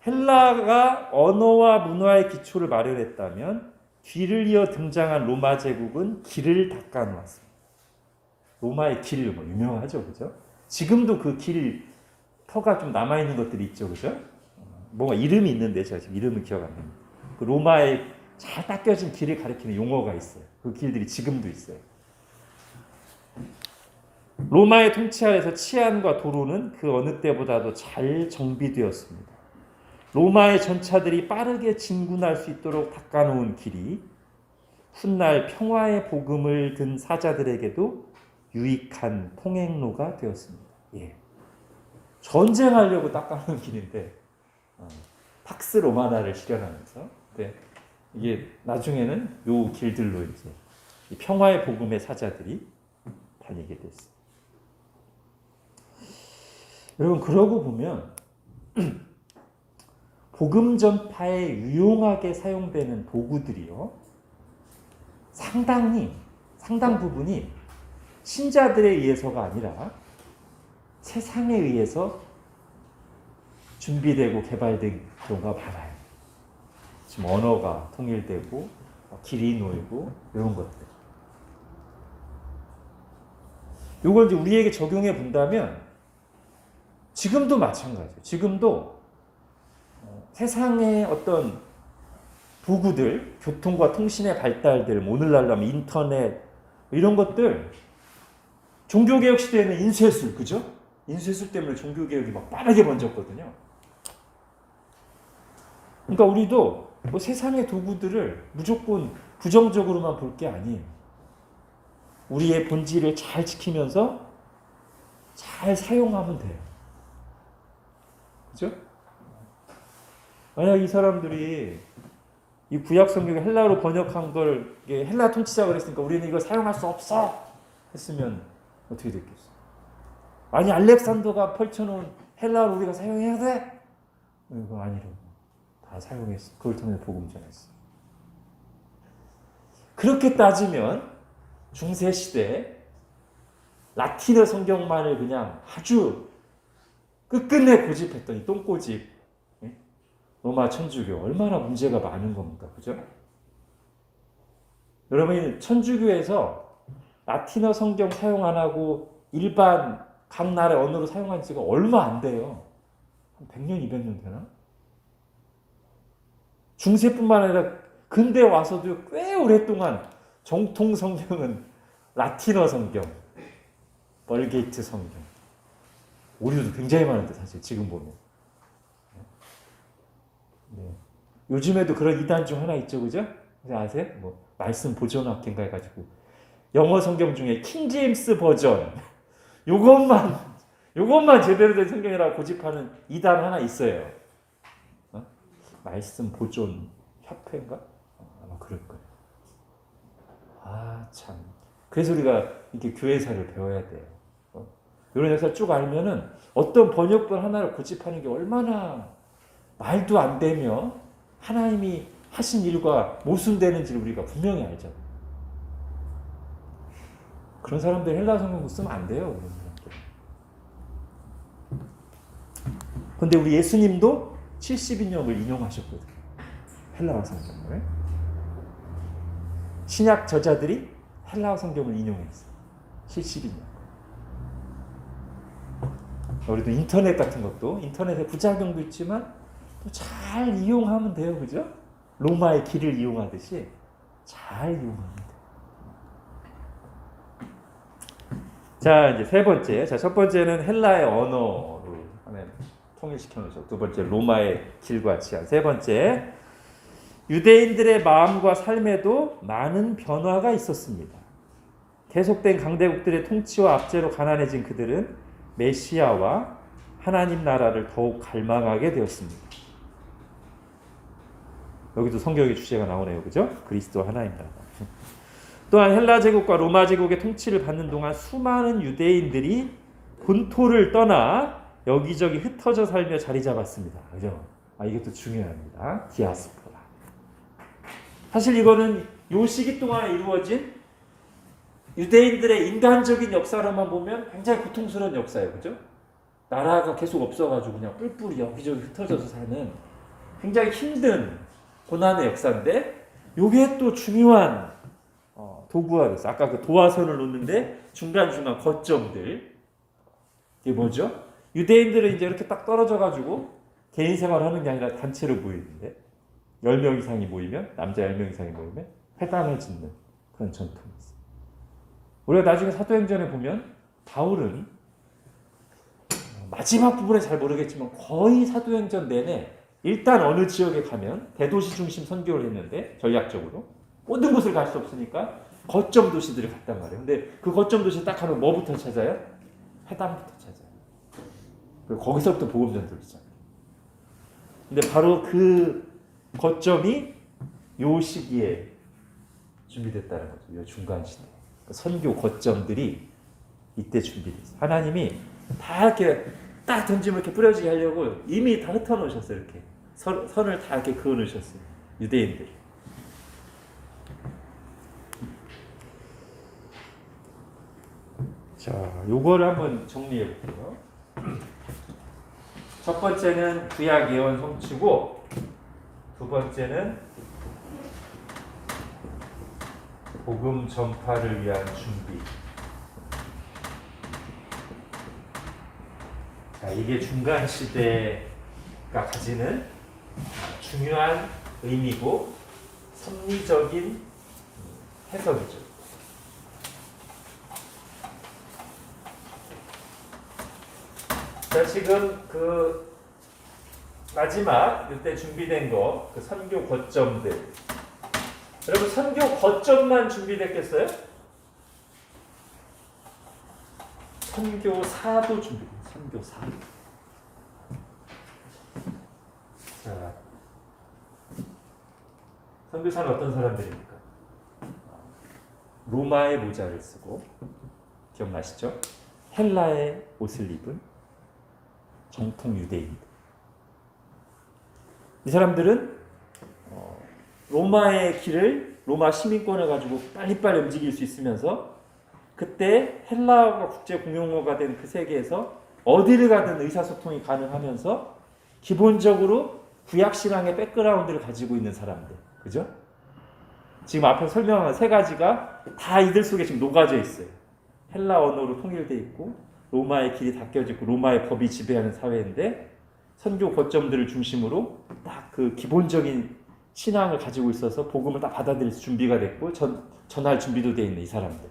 헬라가 언어와 문화의 기초를 마련했다면 길을 이어 등장한 로마 제국은 길을 닦아놓았습니다. 로마의 길 뭐 유명하죠, 그죠? 지금도 그 길 터가 좀 남아 있는 것들이 있죠, 그죠? 뭔가 이름이 있는데 제가 지금 이름을 기억 안 납니다. 그 로마의 잘 닦여진 길을 가리키는 용어가 있어요. 그 길들이 지금도 있어요. 로마의 통치 하에서 치안과 도로는 그 어느 때보다도 잘 정비되었습니다. 로마의 전차들이 빠르게 진군할 수 있도록 닦아놓은 길이 훗날 평화의 복음을 든 사자들에게도 유익한 통행로가 되었습니다. 예. 전쟁하려고 닦아놓은 길인데 팍스 로마나를 실현하면서 이게 나중에는 요 길들로 이제 이 평화의 복음의 사자들이 다니게 됐어요. 여러분 그러고 보면 복음 전파에 유용하게 사용되는 도구들이요. 상당 부분이 신자들에 의해서가 아니라 세상에 의해서 준비되고 개발된 경우가 많아요. 지금 언어가 통일되고 길이 놓이고 이런 것들. 이걸 이제 우리에게 적용해 본다면 지금도 마찬가지예요. 지금도 세상의 어떤 도구들, 교통과 통신의 발달들, 오늘날로 하면 인터넷 이런 것들 종교개혁 시대에는 인쇄술, 그죠? 인쇄술 때문에 종교개혁이 막 빠르게 번졌거든요. 그러니까 우리도 뭐 세상의 도구들을 무조건 부정적으로만 볼 게 아니에요. 우리의 본질을 잘 지키면서 잘 사용하면 돼요. 그죠? 만약 이 사람들이 이 구약 성경에 헬라어로 번역한 걸 헬라 통치자가 그랬으니까 우리는 이걸 사용할 수 없어 했으면 어떻게 됐겠어? 아니 알렉산더가 펼쳐놓은 헬라어를 우리가 사용해야 돼? 이거 아니라고. 다 사용했어. 그걸 통해 복음 전했어. 그렇게 따지면 중세시대 라틴어 성경만을 그냥 아주 끝끝내 고집했던 이 똥고집 로마 천주교 얼마나 문제가 많은 겁니까? 그죠? 여러분 천주교에서 라틴어 성경 사용 안 하고 일반 각 나라의 언어로 사용한 지가 얼마 안 돼요. 한 100년, 200년 되나? 중세뿐만 아니라 근대 와서도 꽤 오랫동안 정통 성경은 라틴어 성경, 벌게이트 성경. 우리도 굉장히 많은데 사실 지금 보면. 네. 요즘에도 그런 이단 중 하나 있죠, 그죠? 아세요? 뭐 말씀 보존학회인가 해가지고 영어 성경 중에 킹제임스 버전 요것만 제대로 된 성경이라고 고집하는 이단 하나 있어요. 말씀 보존 협회인가? 아마 그럴 거예요. 아 참. 그래서 우리가 이렇게 교회사를 배워야 돼요. 이런 역사 쭉 알면은 어떤 번역본 하나를 고집하는 게 얼마나 말도 안 되며 하나님이 하신 일과 모순되는지를 우리가 분명히 알죠. 그런 사람들 헬라 성경 쓰면 안 돼요. 그런 사람들. 근데 우리 예수님도 70인역을 인용하셨거든요. 헬라어 성경을. 신약 저자들이 헬라어 성경을 인용했어요. 70인역. 우리도 인터넷 같은 것도 인터넷의 부작용도 있지만 또 잘 이용하면 돼요. 그죠? 로마의 길을 이용하듯이 잘 이용하면 돼요. 자, 이제 세 번째. 자, 첫 번째는 헬라의 언어로 통일시켜 놓으셨고, 두 번째 로마의 길과 치안. 세 번째, 유대인들의 마음과 삶에도 많은 변화가 있었습니다. 계속된 강대국들의 통치와 압제로 가난해진 그들은 메시아와 하나님 나라를 더욱 갈망하게 되었습니다. 여기도 성경의 주제가 나오네요. 그죠? 그리스도 하나님 나라. 또한 헬라 제국과 로마 제국의 통치를 받는 동안 수많은 유대인들이 본토를 떠나 여기저기 흩어져 살며 자리 잡았습니다. 그죠? 이게 또 중요합니다. 디아스포라. 사실 이거는 요 시기 동안에 이루어진 유대인들의 인간적인 역사로만 보면 굉장히 고통스러운 역사예요. 그죠? 나라가 계속 없어가지고 그냥 뿔뿔이 여기저기 흩어져서 사는 굉장히 힘든 고난의 역사인데 요게 또 중요한 도구가 됐어. 아까 그 도화선을 놓는데 중간중간 거점들. 이게 뭐죠? 유대인들은 이제 이렇게 딱 떨어져가지고 개인 생활을 하는 게 아니라 단체로 모이는데 10명 이상이 모이면, 남자 10명 이상이 모이면 회당을 짓는 그런 전통이 있어요. 우리가 나중에 사도행전에 보면 바울은 마지막 부분에 잘 모르겠지만 거의 사도행전 내내 일단 어느 지역에 가면 대도시 중심 선교를 했는데 전략적으로 모든 곳을 갈 수 없으니까 거점 도시들을 갔단 말이에요. 근데 그 거점 도시 딱 가면 뭐부터 찾아요? 회당부터 찾아요. 그리고 거기서부터 복음 전도를 시작해요. 근데 바로 그 거점이 요 시기에 준비됐다는 거죠. 요 중간 시대. 선교 거점들이 이때 준비됐어요. 하나님이 다 이렇게 딱 던지면 이렇게 뿌려지게 하려고 이미 다 흩어놓으셨어요. 이렇게 선을 다 이렇게 그어놓으셨어요. 유대인들이. 자, 요거를 한번 정리해 볼게요. 첫 번째는 구약 예언 성취고, 두 번째는 복음 전파를 위한 준비. 자, 이게 중간 시대가 가지는 중요한 의미고 섭리적인 해석이죠. 자, 지금 그 마지막 이때 준비된 거, 그 선교 거점들. 여러분, 선교 거점만 준비됐겠어요? 선교사도 준비됐어요. 선교사. 자, 선교사는 어떤 사람들입니까? 로마의 모자를 쓰고, 기억나시죠? 헬라의 옷을 입은 정통 유대인들. 이 사람들은 로마의 길을, 로마 시민권을 가지고 빨리빨리 움직일 수 있으면서 그때 헬라어가 국제 공용어가 된 그 세계에서 어디를 가든 의사소통이 가능하면서 기본적으로 구약신앙의 백그라운드를 가지고 있는 사람들. 그죠? 지금 앞에 설명한 세 가지가 다 이들 속에 지금 녹아져 있어요. 헬라 언어로 통일되어 있고, 로마의 길이 닦여져 있고, 로마의 법이 지배하는 사회인데, 선교 거점들을 중심으로 딱 그 기본적인 신앙을 가지고 있어서 복음을 딱 받아들일 준비가 됐고, 전할 준비도 되어 있는 이 사람들.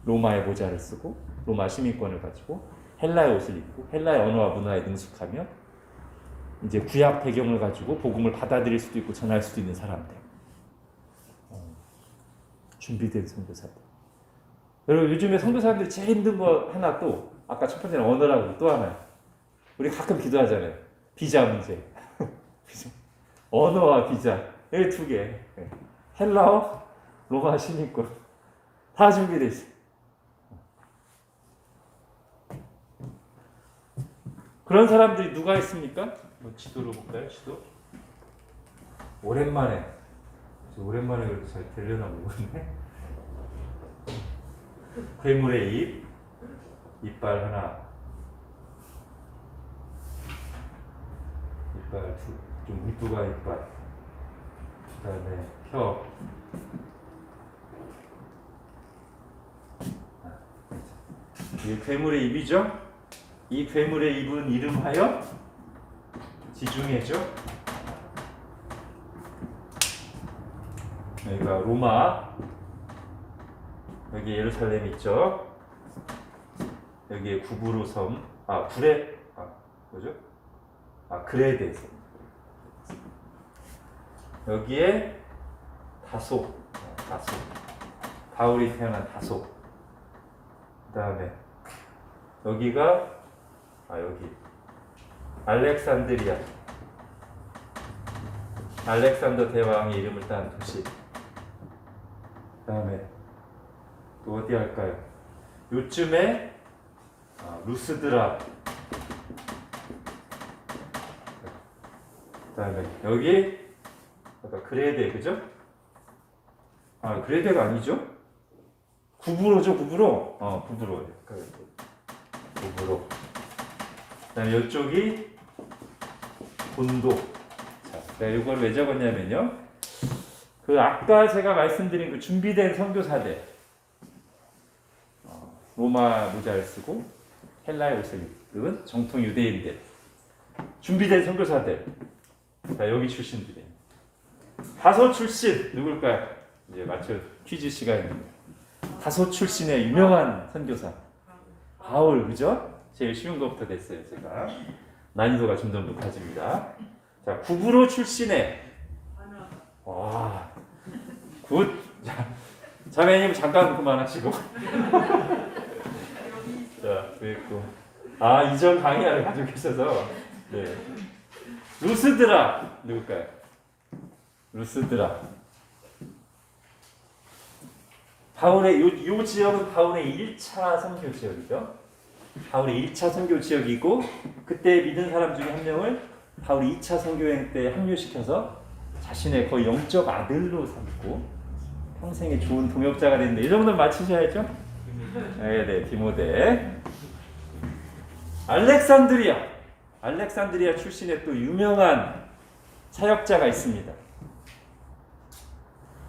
로마의 모자를 쓰고, 로마 시민권을 가지고, 헬라의 옷을 입고, 헬라의 언어와 문화에 능숙하며, 이제 구약 배경을 가지고 복음을 받아들일 수도 있고 전할 수도 있는 사람들. 준비된 선교사들. 여러분, 요즘에 선교사들이 제일 힘든 거 하나, 또 아까 첫 번째는 언어라고, 또 하나 우리 가끔 기도하잖아요. 비자 문제. 언어와 비자, 이 두 개. 헬라어, 로마 시민권 다 준비되어 있어요. 그런 사람들이 누가 있습니까? 지도로 볼까요? 지도. 오랜만에 그래도 잘 되려나 모르겠네. 괴물의 입, 이빨 하나, 이빨 좀 뭉뚱한 이빨, 그 다음에 혀, 이게 괴물의 입이죠. 이 괴물의 입은 이름하여 지중해죠. 여기가 로마, 여기 예루살렘 있죠. 여기에 구브로 섬, 그레데 섬. 여기에 다소, 바울이 태어난 다소. 그 다음에 여기가 여기 알렉산드리아, 알렉산더 대왕의 이름을 딴 도시. 그 다음에 또 어디 할까요? 요쯤에 루스드라. 그 다음에 여기 아까 그레데, 그죠? 그레데가 아니죠? 구브로죠, 구브로. 구브로. 구브로. 그 다음에 이쪽이 본도. 자, 이걸 왜 적었냐면요. 그 아까 제가 말씀드린 그 준비된 선교사들, 로마 모자를 쓰고 헬라의 옷을 입은 정통 유대인들, 준비된 선교사들. 자, 여기 출신들이에요. 다소 출신 누굴까요? 이제 맞춰 퀴즈 시간입니다. 다소 출신의 유명한 선교사 바울, 그죠? 제일 쉬운 것부터 됐어요. 제가 난이도가 좀 더 높아집니다. 자, 구브로 출신의 굿. 자, 자매님 잠깐 그만하시고. 자, 그리고 이전 강의를 가지고 계셔서. 네. 루스드라 누굴까요? 루스드라. 바울의 요 지역은 바울의 1차 선교 지역이죠. 바울의 1차 선교 지역이고 그때 믿은 사람 중에 한 명을 바울이 2차 선교여행 때 합류시켜서 자신의 거의 영적 아들로 삼고 평생에 좋은 동역자가 됐는데 이 정도는 맞히셔야죠? 네, 디모데. 알렉산드리아 출신의 또 유명한 사역자가 있습니다.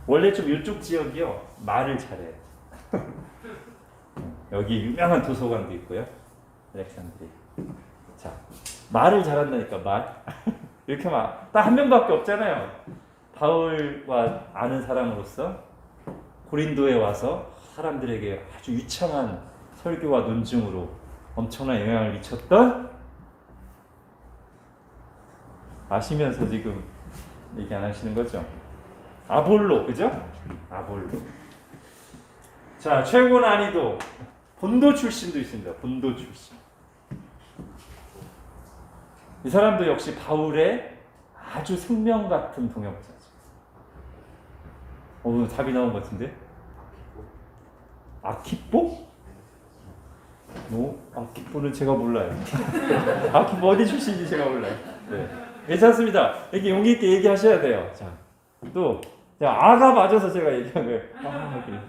원래 좀 이쪽 지역이요 말을 잘해요. 여기 유명한 도서관도 있고요. 알렉산드리아. 자, 말을 잘한다니까 말. 이렇게 막 딱 한 명밖에 없잖아요. 바울과 아는 사람으로서 고린도에 와서 사람들에게 아주 유창한 설교와 논증으로 엄청난 영향을 미쳤던, 아시면서 지금 얘기 안 하시는 거죠? 아볼로, 그죠? 아볼로. 자, 최고 난이도 본도 출신도 있습니다. 본도 출신. 이 사람도 역시 바울의 아주 생명 같은 동역자죠. 답이 나온 것 같은데? 아키뽀? 아키뽀는 제가 몰라요. 아키뽀 어디 출신인지 제가 몰라요. 네. 괜찮습니다. 이렇게 용기 있게 얘기하셔야 돼요. 자, 또 아가 맞아서 제가 얘기한 거예요. 그래.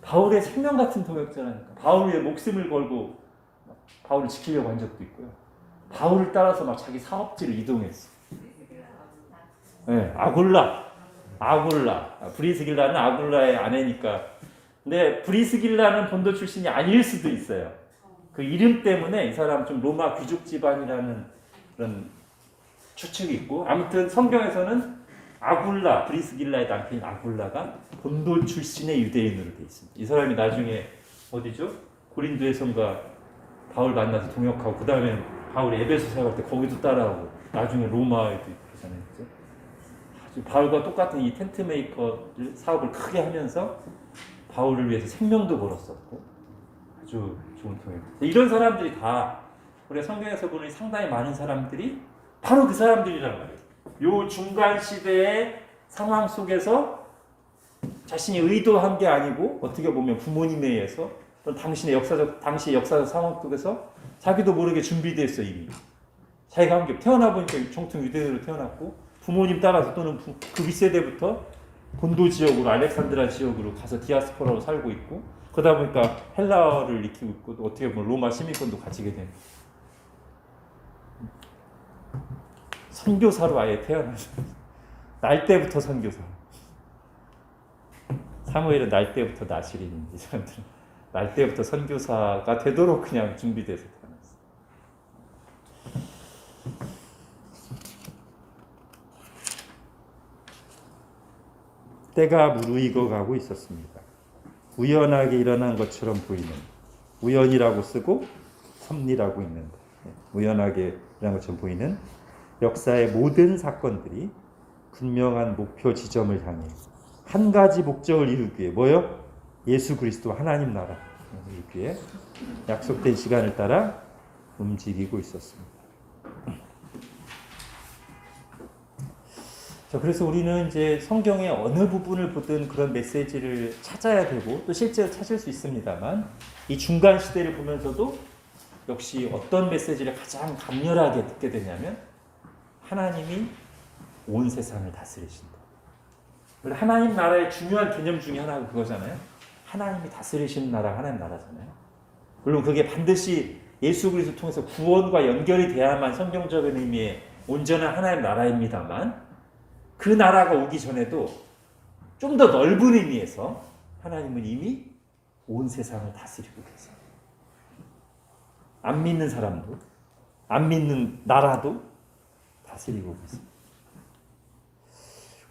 바울의 생명 같은 동역자라니까. 바울의 목숨을 걸고 바울을 지키려고 한 적도 있고요. 바울을 따라서 막 자기 사업지를 이동했어. 네, 아굴라, 브리스길라는 아굴라의 아내니까. 근데 브리스길라는 본도 출신이 아닐 수도 있어요. 그 이름 때문에 이 사람 좀 로마 귀족 집안이라는 그런 추측이 있고, 아무튼 성경에서는 브리스길라의 남편인 아굴라가 본도 출신의 유대인으로 되어 있습니다. 이 사람이 나중에 어디죠? 고린도에선가 바울 만나서 동역하고, 그 다음에 바울이 에베소 사역할 때 거기도 따라오고, 나중에 로마에도 그러잖아요. 그죠? 아주 바울과 똑같은 이 텐트 메이커 사업을 크게 하면서 바울을 위해서 생명도 걸었었고, 아주 좋은 통역. 이런 사람들이 다 우리가 성경에서 보는 상당히 많은 사람들이 바로 그 사람들이란 말이에요. 요 중간 시대의 상황 속에서 자신이 의도한 게 아니고 어떻게 보면 부모님에 의해서 또는 당시의 역사적 상황 속에서 자기도 모르게 준비됐어 이미. 자기가 한 게 태어나 보니까 정통 유대인으로 태어났고, 부모님 따라서 또는 그 윗세대부터 본도 지역으로, 알렉산드라 지역으로 가서 디아스포라로 살고 있고, 그러다 보니까 헬라어를 익히고 있고, 또 어떻게 보면 로마 시민권도 가지게 된, 선교사로 아예 태어나서 날 때부터 선교사. 사무엘은 날 때부터 나시린인데, 이 사람들은 날 때부터 선교사가 되도록 그냥 준비돼서 태어났어. 때가 무르익어 가고 있었습니다. 우연하게 일어난 것처럼 보이는, 우연이라고 쓰고 섭리라고 있는데, 우연하게 일어난 것처럼 보이는 역사의 모든 사건들이 분명한 목표 지점을 향해 한 가지 목적을 이루기 위해, 뭐요? 예수 그리스도 하나님 나라 이루기 위해 약속된 시간을 따라 움직이고 있었습니다. 자, 그래서 우리는 이제 성경의 어느 부분을 보든 그런 메시지를 찾아야 되고, 또 실제로 찾을 수 있습니다만, 이 중간 시대를 보면서도 역시 어떤 메시지를 가장 강렬하게 듣게 되냐면, 하나님이 온 세상을 다스리신다. 하나님 나라의 중요한 개념 중에 하나가 그거잖아요. 하나님이 다스리시는 나라가 하나님 나라잖아요. 물론 그게 반드시 예수 그리스도 통해서 구원과 연결이 돼야만 성경적인 의미의 온전한 하나님 나라입니다만, 그 나라가 오기 전에도 좀 더 넓은 의미에서 하나님은 이미 온 세상을 다스리고 계세요. 안 믿는 사람도, 안 믿는 나라도 다스리고 있습니다.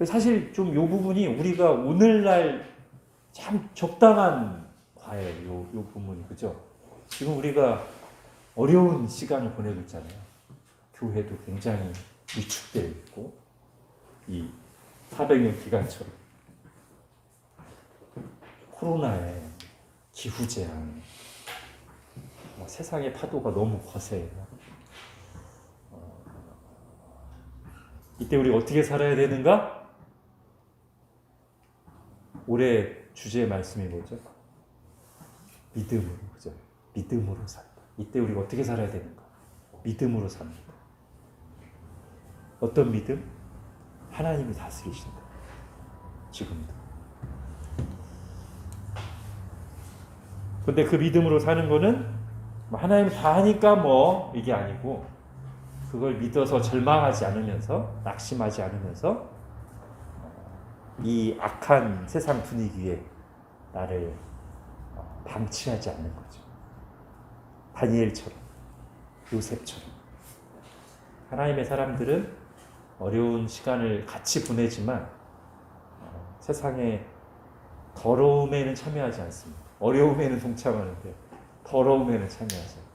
사실 좀 이 부분이 우리가 오늘날 참 적당한 과예요. 요 부분이, 그죠? 지금 우리가 어려운 시간을 보내고 있잖아요. 교회도 굉장히 위축되어 있고, 이 400년 기간처럼 코로나에 기후재앙, 세상의 파도가 너무 거세요. 이때 우리 어떻게 살아야 되는가? 올해 주제의 말씀이 뭐죠? 믿음으로, 그죠? 믿음으로 산다. 이때 우리가 어떻게 살아야 되는가? 믿음으로 삽니다. 어떤 믿음? 하나님이 다스리신다. 지금도. 근데 그 믿음으로 사는 거는 하나님이 다 하니까 뭐 이게 아니고, 그걸 믿어서 절망하지 않으면서, 낙심하지 않으면서 이 악한 세상 분위기에 나를 방치하지 않는 거죠. 다니엘처럼, 요셉처럼. 하나님의 사람들은 어려운 시간을 같이 보내지만 세상의 더러움에는 참여하지 않습니다. 어려움에는 동참하는데 더러움에는 참여하지 않습니다.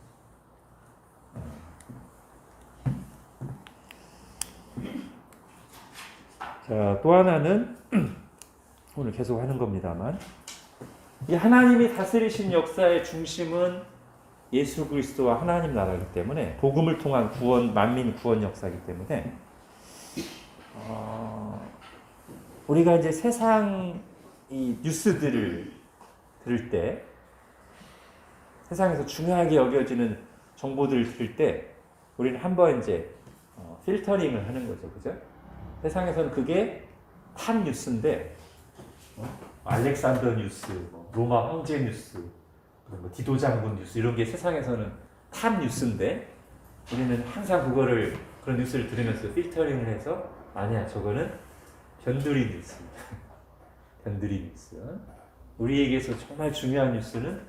자, 또 하나는 오늘 계속 하는 겁니다만, 이 하나님이 다스리신 역사의 중심은 예수 그리스도와 하나님 나라이기 때문에, 복음을 통한 구원, 만민 구원 역사이기 때문에 우리가 이제 세상 이 뉴스들을 들을 때, 세상에서 중요하게 여겨지는 정보들을 들을 때 우리는 한번 이제 필터링을 하는 거죠, 그죠? 세상에서는 그게 탑 뉴스인데, 알렉산더 뉴스, 로마 황제 뉴스, 디도 장군 뉴스, 이런 게 세상에서는 탑 뉴스인데, 우리는 항상 그런 뉴스를 들으면서 필터링을 해서, 아니야, 저거는 변두리 뉴스. 변두리 뉴스. 우리에게서 정말 중요한 뉴스는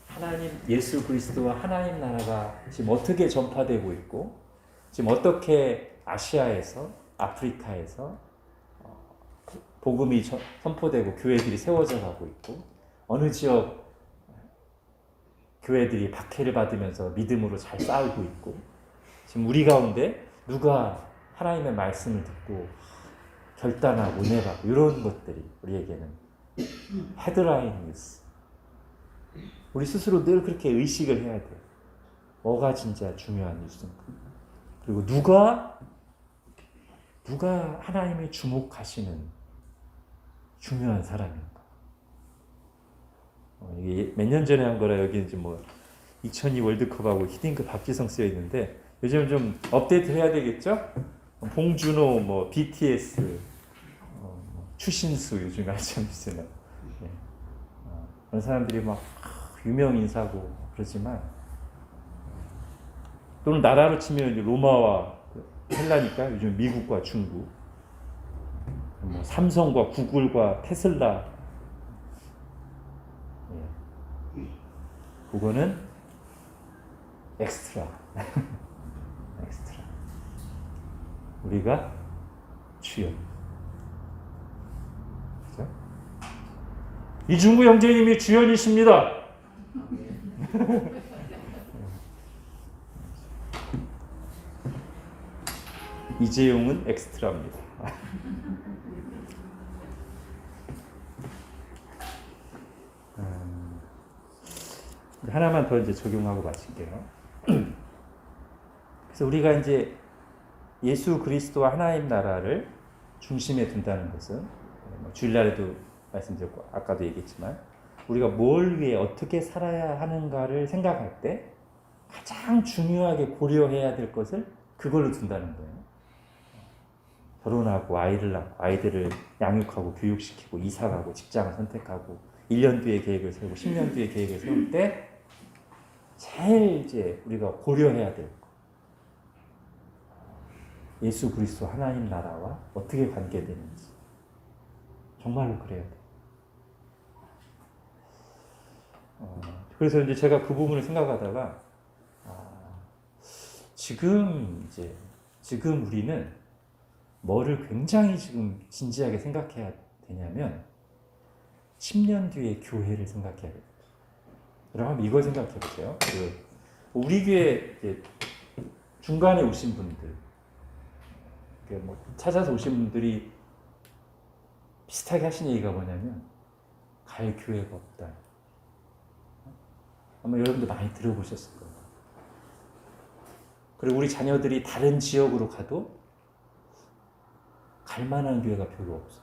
하나님, 예수 그리스도와 하나님 나라가 지금 어떻게 전파되고 있고, 지금 어떻게 아시아에서, 아프리카에서 복음이 선포되고 교회들이 세워져 가고 있고, 어느 지역 교회들이 박해를 받으면서 믿음으로 잘 싸우고 있고, 지금 우리 가운데 누가 하나님의 말씀을 듣고 결단하고 은혜 받고, 이런 것들이 우리에게는 헤드라인 뉴스. 우리 스스로 늘 그렇게 의식을 해야 돼요. 뭐가 진짜 중요한 뉴스인가. 그리고 누가 하나님이 주목하시는 중요한 사람인가. 이게 몇 년 전에 한 거라, 여기 이제 뭐 2002 월드컵하고 히딩크 박지성 쓰여 있는데, 요즘 좀 업데이트 해야 되겠죠? 봉준호, 뭐 BTS, 추신수 요즘 알참 있어요. 네. 그런 사람들이 막 유명 인사고 그러지만, 또는 나라로 치면 이제 로마와 헬라니까 요즘 미국과 중국, 뭐 삼성과 구글과 테슬라, 그거는 엑스트라. 엑스트라. 우리가 주연. 그죠? 이중구 형제님이 주연이십니다. 이재용은 엑스트라입니다. 하나만 더 이제 적용하고 마칠게요. 그래서 우리가 이제 예수 그리스도와 하나님 나라를 중심에 둔다는 것은, 주일날에도 말씀드렸고 아까도 얘기했지만, 우리가 뭘 위해 어떻게 살아야 하는가를 생각할 때 가장 중요하게 고려해야 될 것을 그걸로 둔다는 거예요. 결혼하고 아이를 낳고 아이들을 양육하고 교육시키고 이사가고 직장을 선택하고 1년 뒤의 계획을 세우고 10년 뒤의 계획을 세울 때 제일 이제 우리가 고려해야 될 거, 예수 그리스도 하나님 나라와 어떻게 관계되는지. 정말로 그래야 돼. 그래서 이제 제가 그 부분을 생각하다가, 지금 우리는 뭐를 굉장히 지금 진지하게 생각해야 되냐면, 10년 뒤의 교회를 생각해야 돼요. 여러분 이걸 생각해 보세요. 우리 교회 중간에 오신 분들, 뭐 찾아서 오신 분들이 비슷하게 하신 얘기가 뭐냐면, 갈 교회가 없다. 아마 여러분들 많이 들어보셨을 거예요. 그리고 우리 자녀들이 다른 지역으로 가도 갈 만한 교회가 별로 없어.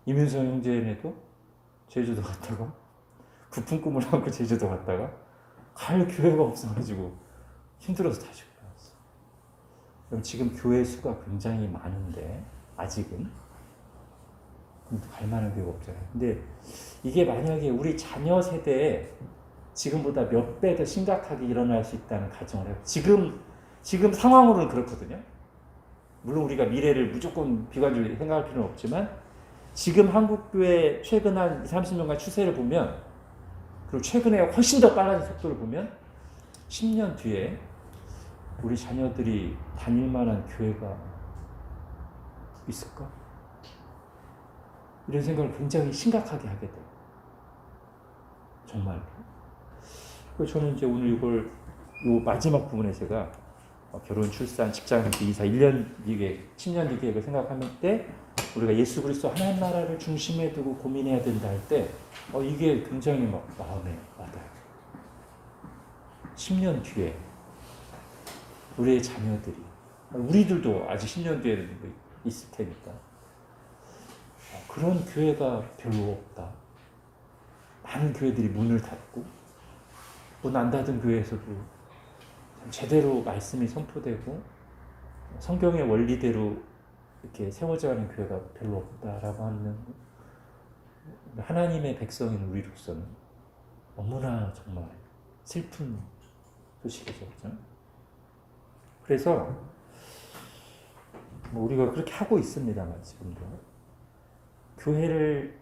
이민성 형제네도 제주도 갔다가 부푼 꿈을 안고 제주도 갔다가 갈 교회가 없어가지고 힘들어서 다시 올라왔어. 그럼 지금 교회 수가 굉장히 많은데 아직은 갈 만한 교회가 없잖아요. 근데 이게 만약에 우리 자녀 세대에 지금보다 몇 배 더 심각하게 일어날 수 있다는 가정을 해요. 지금 상황으로는 그렇거든요. 물론 우리가 미래를 무조건 비관적으로 생각할 필요는 없지만 지금 한국교회 최근 한 20, 30년간 추세를 보면 그리고 최근에 훨씬 더 빨라진 속도를 보면 10년 뒤에 우리 자녀들이 다닐 만한 교회가 있을까? 이런 생각을 굉장히 심각하게 하게 돼요. 정말로. 그래서 저는 이제 오늘 요 마지막 부분에 제가 결혼, 출산, 직장 이사 1년 뒤 10년 뒤 계획을 생각하는 때 우리가 예수 그리스도 하나님 나라를 중심에 두고 고민해야 된다 할 때 이게 굉장히 막 마음에 와닿아요. 10년 뒤에 우리의 자녀들이 우리들도 아직 10년 뒤에는 있을 테니까 그런 교회가 별로 없다. 많은 교회들이 문을 닫고 문 안 닫은 교회에서도 제대로 말씀이 선포되고 성경의 원리대로 이렇게 세워져 가는 교회가 별로 없다라고 하는 하나님의 백성인 우리로서는 너무나 정말 슬픈 소식이죠. 그렇죠? 그래서 우리가 그렇게 하고 있습니다만 지금도 교회를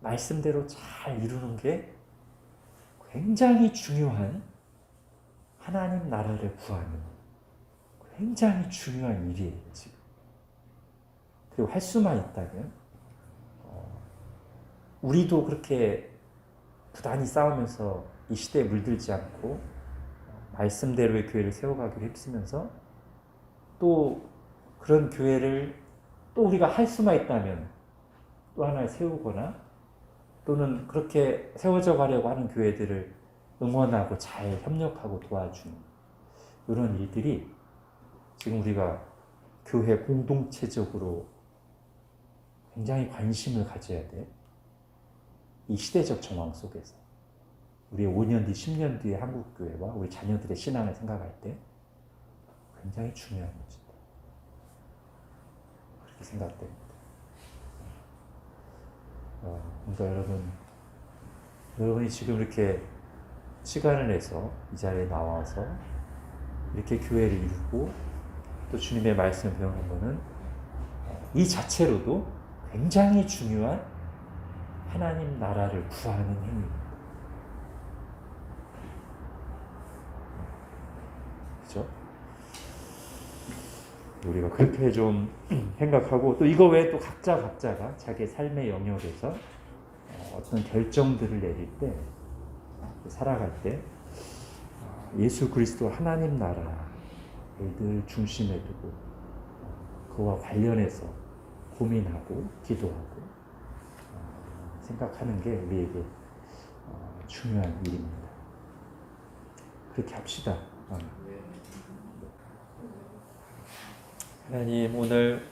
말씀대로 잘 이루는 게 굉장히 중요한 하나님 나라를 구하는 굉장히 중요한 일이에요. 지금. 그리고 할 수만 있다면 우리도 그렇게 부단히 싸우면서 이 시대에 물들지 않고 말씀대로의 교회를 세워가기로 힘쓰면서 또 그런 교회를 또 우리가 할 수만 있다면 또 하나 세우거나 또는 그렇게 세워져 가려고 하는 교회들을 응원하고 잘 협력하고 도와주는 이런 일들이 지금 우리가 교회 공동체적으로 굉장히 관심을 가져야 돼. 이 시대적 정황 속에서 우리의 5년 뒤, 10년 뒤의 한국교회와 우리 자녀들의 신앙을 생각할 때 굉장히 중요한 것이다. 그렇게 생각됩니다. 그러니까 여러분이 지금 이렇게 시간을 내서 이 자리에 나와서 이렇게 교회를 이루고 또 주님의 말씀을 배우는 것은 이 자체로도 굉장히 중요한 하나님 나라를 구하는 행위입니다. 그렇죠? 우리가 그렇게 좀 생각하고 또 이거 외에 또 각자가 자기의 삶의 영역에서 어떤 결정들을 내릴 때 살아갈 때 예수 그리스도 하나님 나라를 늘 중심에 두고 그와 관련해서 고민하고 기도하고 생각하는 게 우리에게 중요한 일입니다. 그렇게 합시다. 하나님 오늘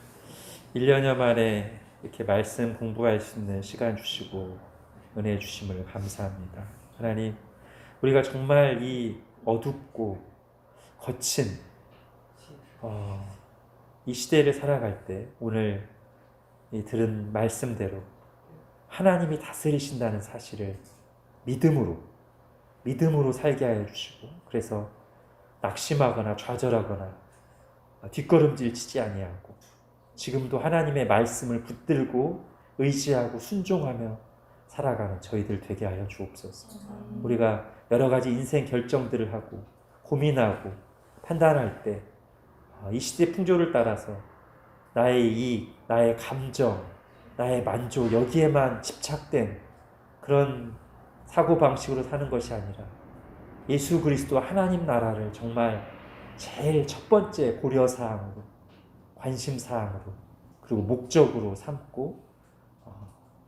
1년여 만에 이렇게 말씀 공부할 수 있는 시간 주시고 은혜 주심을 감사합니다. 하나님 우리가 정말 이 어둡고 거친 이 시대를 살아갈 때 오늘 이 들은 말씀대로 하나님이 다스리신다는 사실을 믿음으로 살게 하여 주시고 그래서 낙심하거나 좌절하거나 뒷걸음질 치지 아니하고 지금도 하나님의 말씀을 붙들고 의지하고 순종하며 살아가는 저희들 되게 하여 주옵소서. 우리가 여러 가지 인생 결정들을 하고 고민하고 판단할 때 이 시대 풍조를 따라서 나의 이익, 나의 감정, 나의 만족 여기에만 집착된 그런 사고방식으로 사는 것이 아니라 예수 그리스도 하나님 나라를 정말 제일 첫 번째 고려사항으로 관심사항으로 그리고 목적으로 삼고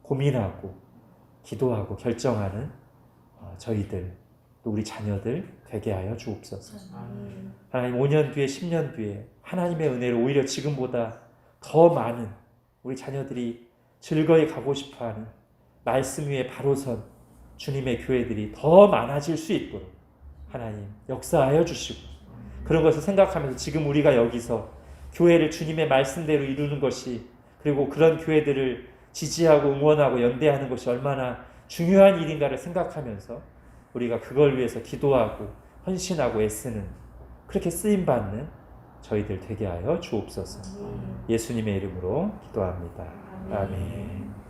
고민하고 기도하고 결정하는 저희들 또 우리 자녀들 되게 하여 주옵소서. 하나님 5년 뒤에 10년 뒤에 하나님의 은혜를 오히려 지금보다 더 많은 우리 자녀들이 즐거이 가고 싶어하는 말씀 위에 바로 선 주님의 교회들이 더 많아질 수 있도록 하나님 역사하여 주시고, 그런 것을 생각하면서 지금 우리가 여기서 교회를 주님의 말씀대로 이루는 것이, 그리고 그런 교회들을 지지하고 응원하고 연대하는 것이 얼마나 중요한 일인가를 생각하면서 우리가 그걸 위해서 기도하고 헌신하고 애쓰는, 그렇게 쓰임받는 저희들 되게 하여 주옵소서. 예수님의 이름으로 기도합니다. 아멘.